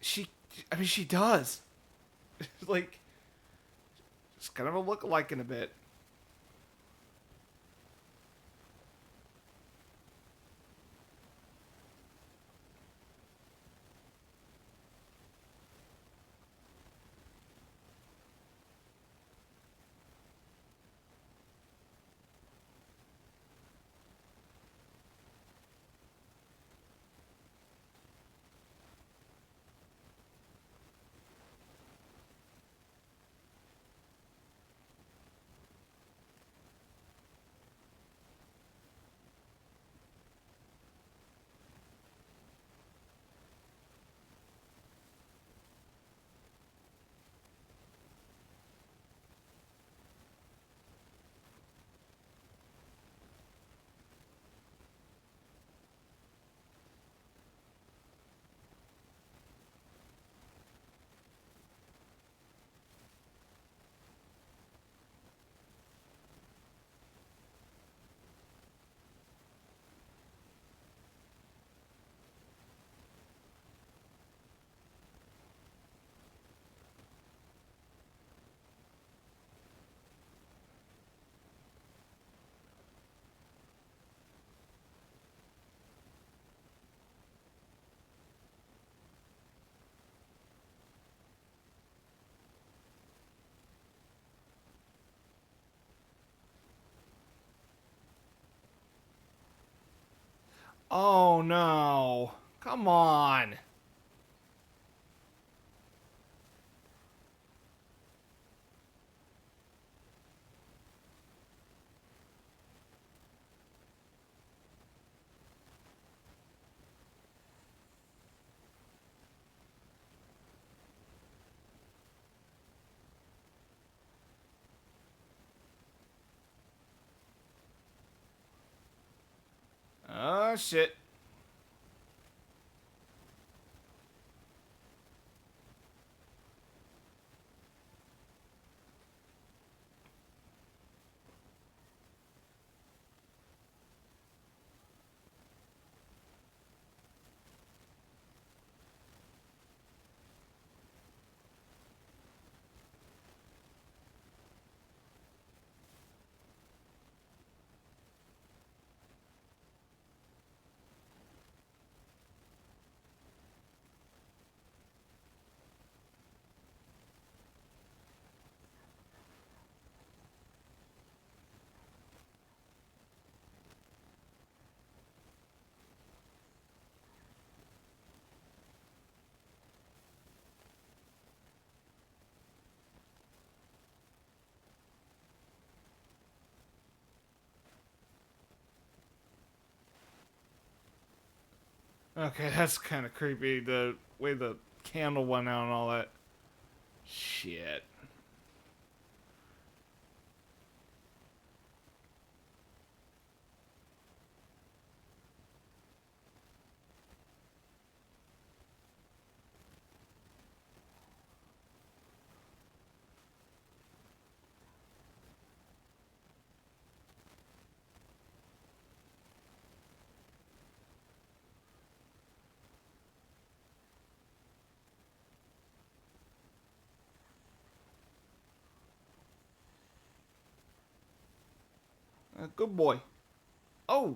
She, I mean, she does. Like, it's kind of a look-alike in a bit. Oh no! Come on! Oh shit! Okay, that's kind of creepy. The way the candle went out and all that. Shit. Good boy. Oh,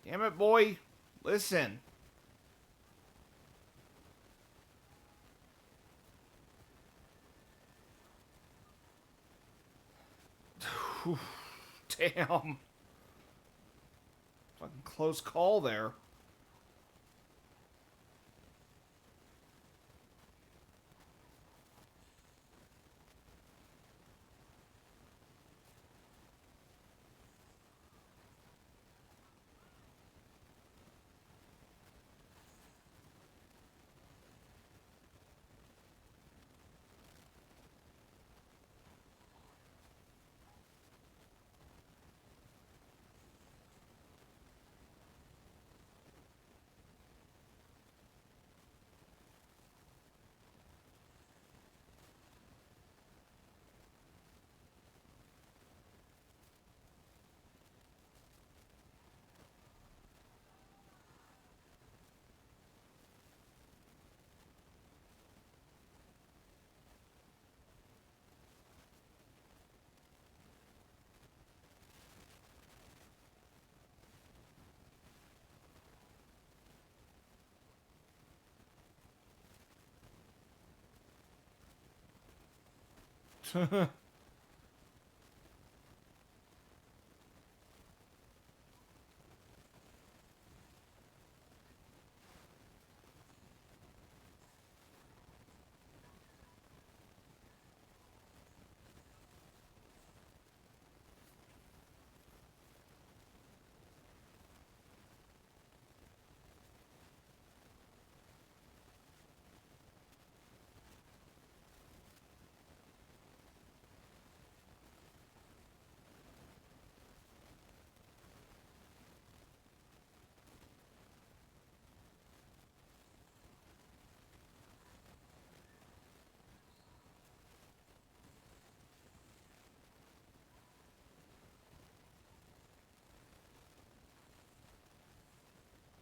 damn it, boy. Listen. Damn. Fucking close call there.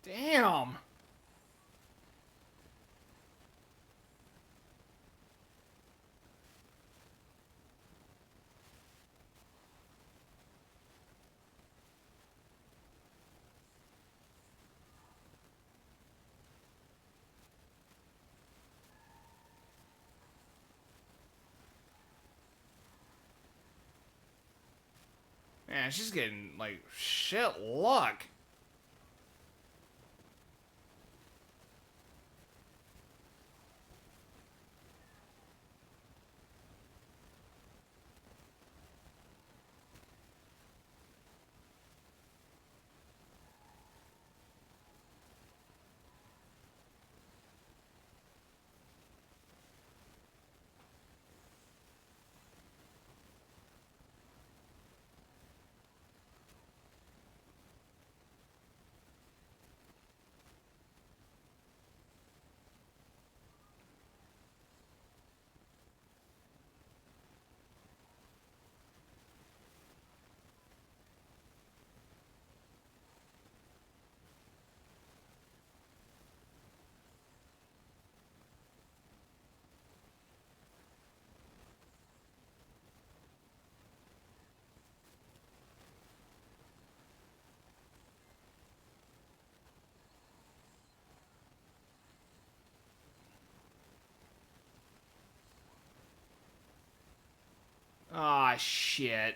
Damn. Man, she's getting, like, shit luck. Ah, shit.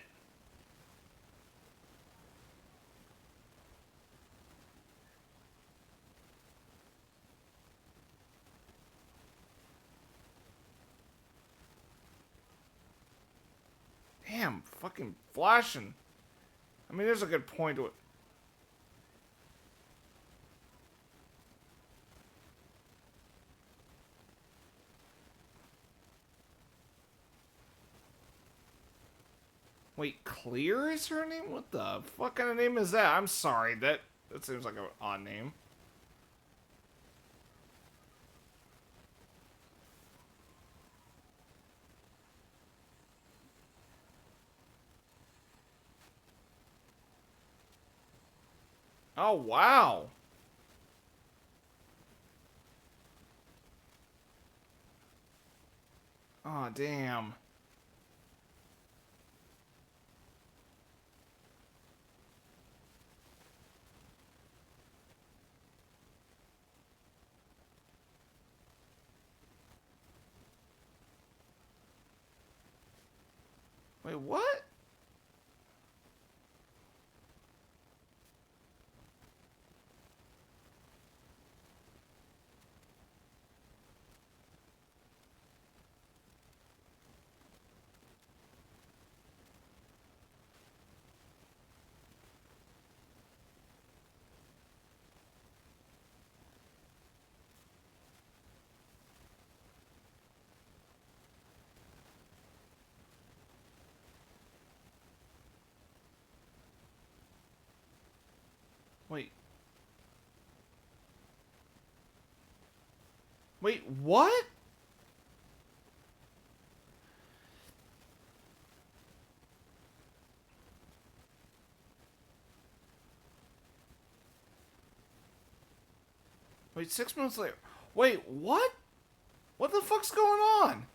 Damn, fucking flashing. I mean, there's a good point to it. Wait, Clear is her name? What the fuck kind of name is that? I'm sorry, that seems like an odd name. Oh, wow. Oh, damn. Wait, what? Wait. Wait, what? Wait, 6 months later. Wait, what? What the fuck's going on?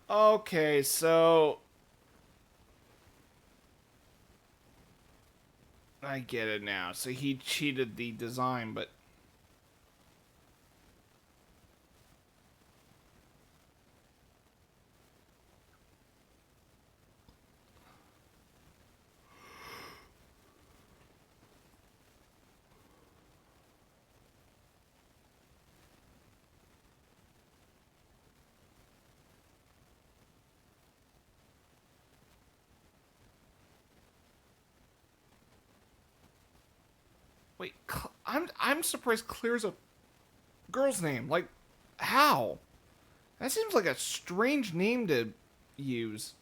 Okay, so I get it now. So he cheated the design, but wait, I'm surprised Clear's a girl's name. Like, how? That seems like a strange name to use.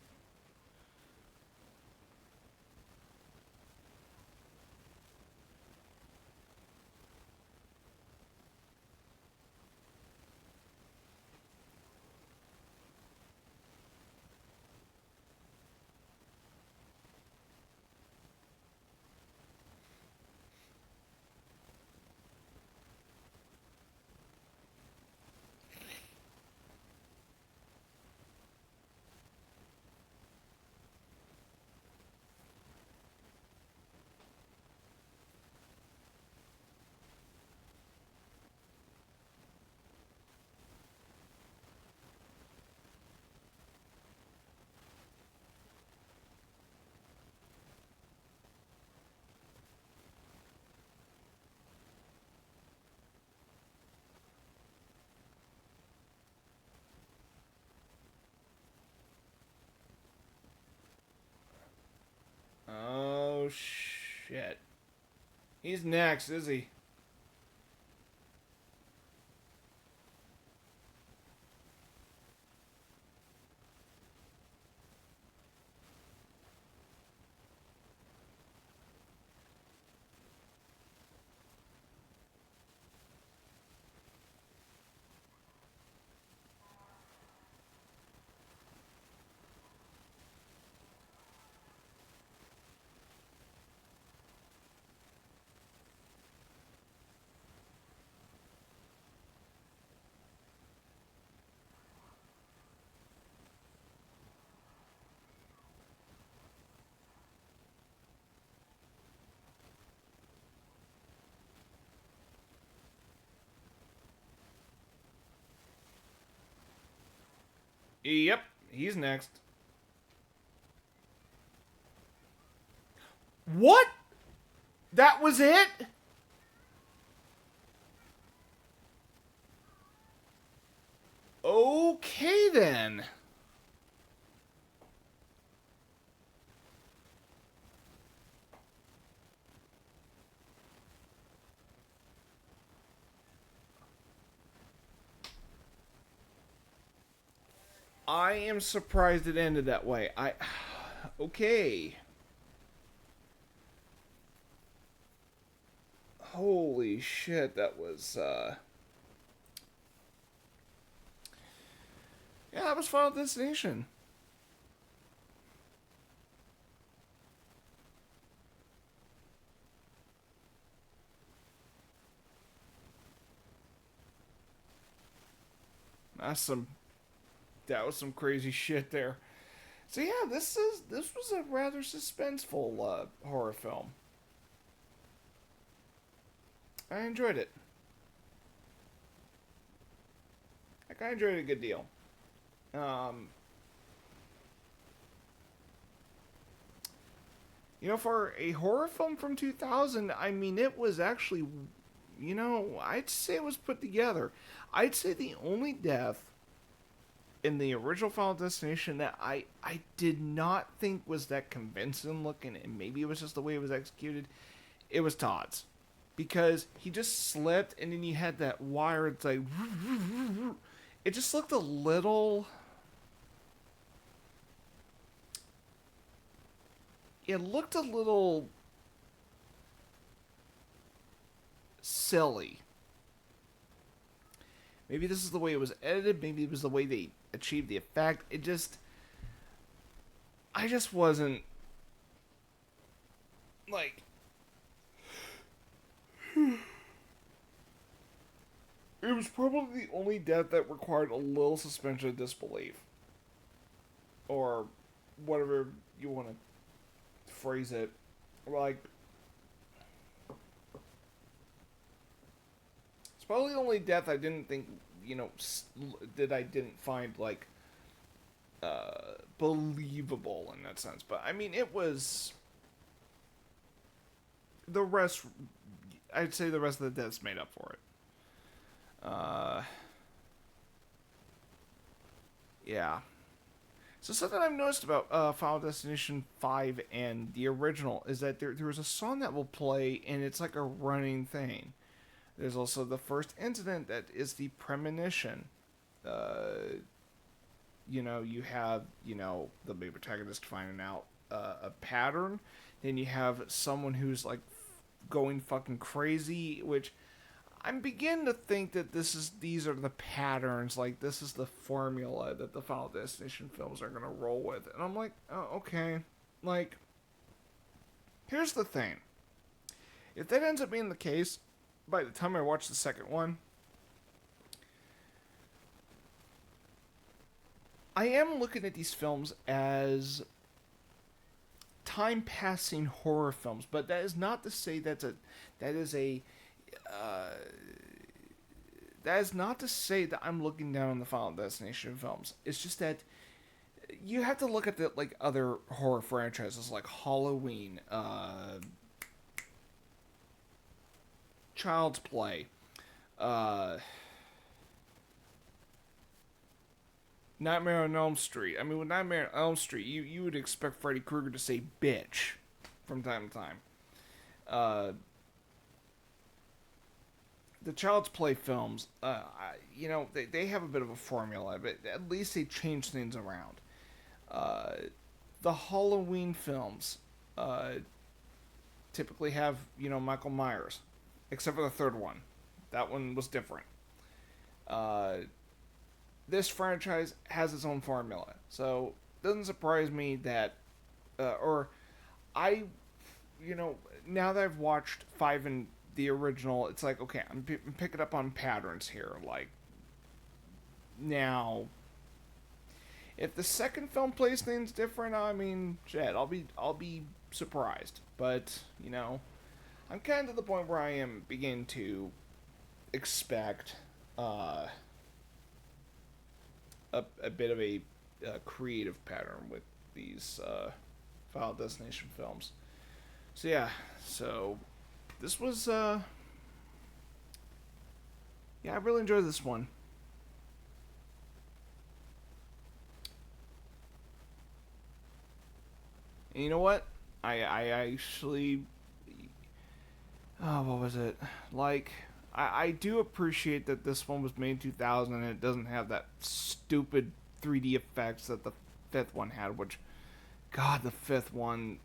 Oh shit. He's next, is he? Yep, he's next. What? That was it? Okay then. I am surprised it ended that way. Okay. Holy shit, that was yeah, that was Final Destination. That's some that was some crazy shit there. So yeah, this was a rather suspenseful horror film. I enjoyed it. Like I enjoyed it a good deal. Um, for a horror film from 2000, I mean, it was actually, I'd say it was put together. I'd say the only death in the original Final Destination that I did not think was that convincing looking, and maybe it was just the way it was executed, it was Todd's. Because he just slipped, and then you had that wire, it's like, it just looked a little. It looked a little silly. Maybe this is the way it was edited. Maybe it was the way they achieved the effect. I just wasn't like. It was probably the only death that required a little suspension of disbelief, or whatever you want to phrase it. Like, it's probably the only death I didn't think, that I didn't find like believable in that sense. But I mean, it was the rest. I'd say the rest of the deaths made up for it. Uh, yeah. So something I've noticed about Final Destination 5 and the original is that there's a song that will play and it's like a running thing. There's also the first incident that is the premonition. You have, the main protagonist finding out a pattern. Then you have someone who's like going fucking crazy, which I'm beginning to think that these are the patterns, like this is the formula that the Final Destination films are gonna roll with, and I'm like, oh, okay, like, here's the thing: if that ends up being the case, by the time I watch the second one, I am looking at these films as time passing horror films, but that is not to say that is a uh, that is not to say that I'm looking down on the Final Destination films. It's just that you have to look at the like other horror franchises like Halloween, Child's Play, uh, Nightmare on Elm Street. I mean, with Nightmare on Elm Street, you would expect Freddy Krueger to say "bitch" from time to time. Uh, the Child's Play films, they have a bit of a formula, but at least they change things around. Uh, the Halloween films uh, typically have, Michael Myers, except for the third one. That one was different. Uh, this franchise has its own formula, so it doesn't surprise me that, or I, now that I've watched five and the original, it's like okay, I'm picking up on patterns here. Like now, if the second film plays things different, I mean, shit, I'll be surprised. But I'm kind of to the point where I am beginning to expect a bit of a creative pattern with these Final Destination films. So yeah, so this was yeah, I really enjoyed this one. And you know what? I actually, oh, what was it? Like, I do appreciate that this one was made in 2000 and it doesn't have that stupid 3D effects that the fifth one had, which, God, the fifth one.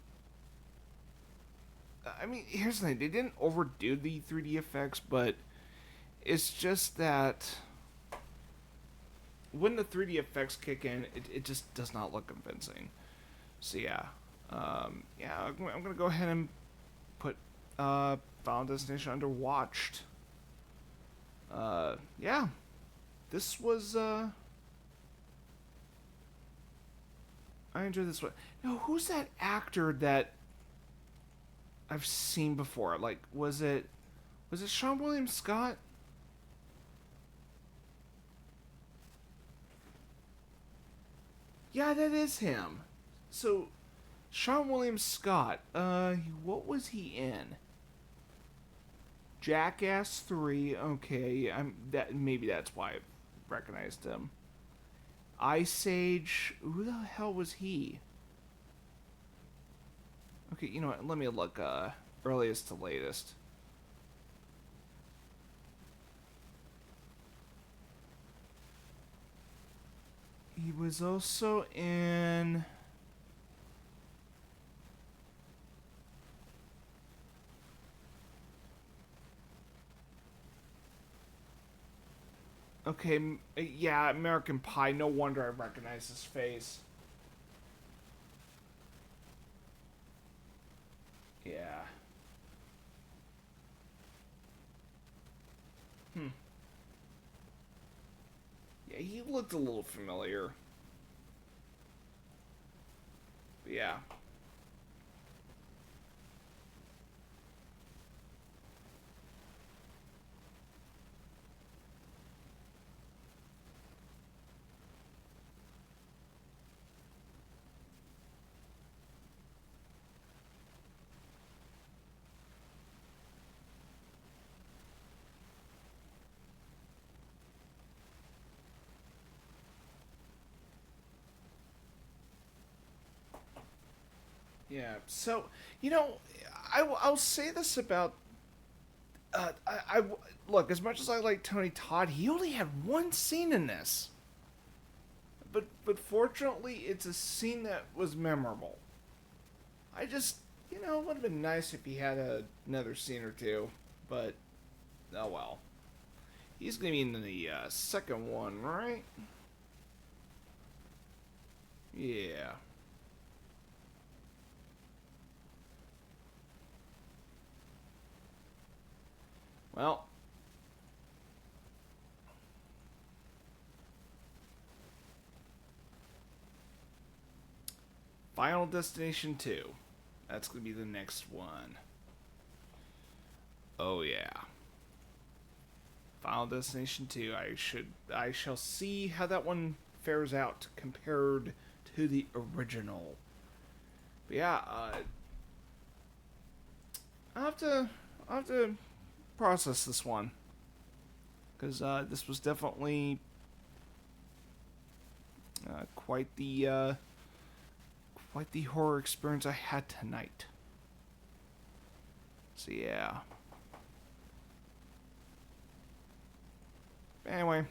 I mean, here's the thing: they didn't overdo the 3D effects, but it's just that when the 3D effects kick in, it just does not look convincing. So yeah, yeah, I'm gonna go ahead and put Final Destination under watched. Yeah, this was I enjoyed this one. Now, who's that actor that I've seen before? Like, was it Sean William Scott? Yeah, that is him. So, Sean William Scott. What was he in? Jackass 3. Okay, I'm that maybe that's why I recognized him. Ice Age. Who the hell was he? Okay, you know what? Let me look. Earliest to latest. He was also in. Okay, yeah, American Pie. No wonder I recognize his face. Yeah. Hmm. Yeah, he looked a little familiar. But yeah. Yeah. So, you know, I'll say this about I look, as much as I like Tony Todd, he only had one scene in this. But fortunately, it's a scene that was memorable. I just, it would have been nice if he had another scene or two, but oh well. He's gonna be in the second one, right? Yeah. Well, Final Destination 2. That's gonna be the next one. Oh yeah. Final Destination 2. I shall see how that one fares out compared to the original. But yeah, I'll have to I'll have to process this one because this was definitely quite the quite the horror experience I had tonight. So yeah. Anyway,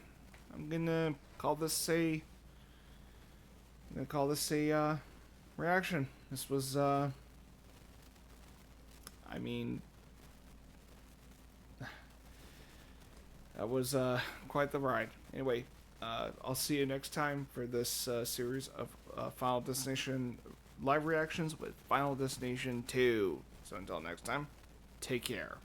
I'm gonna call this a reaction. This was I mean, that was quite the ride. Anyway, I'll see you next time for this series of Final Destination live reactions with Final Destination 2. So until next time, take care.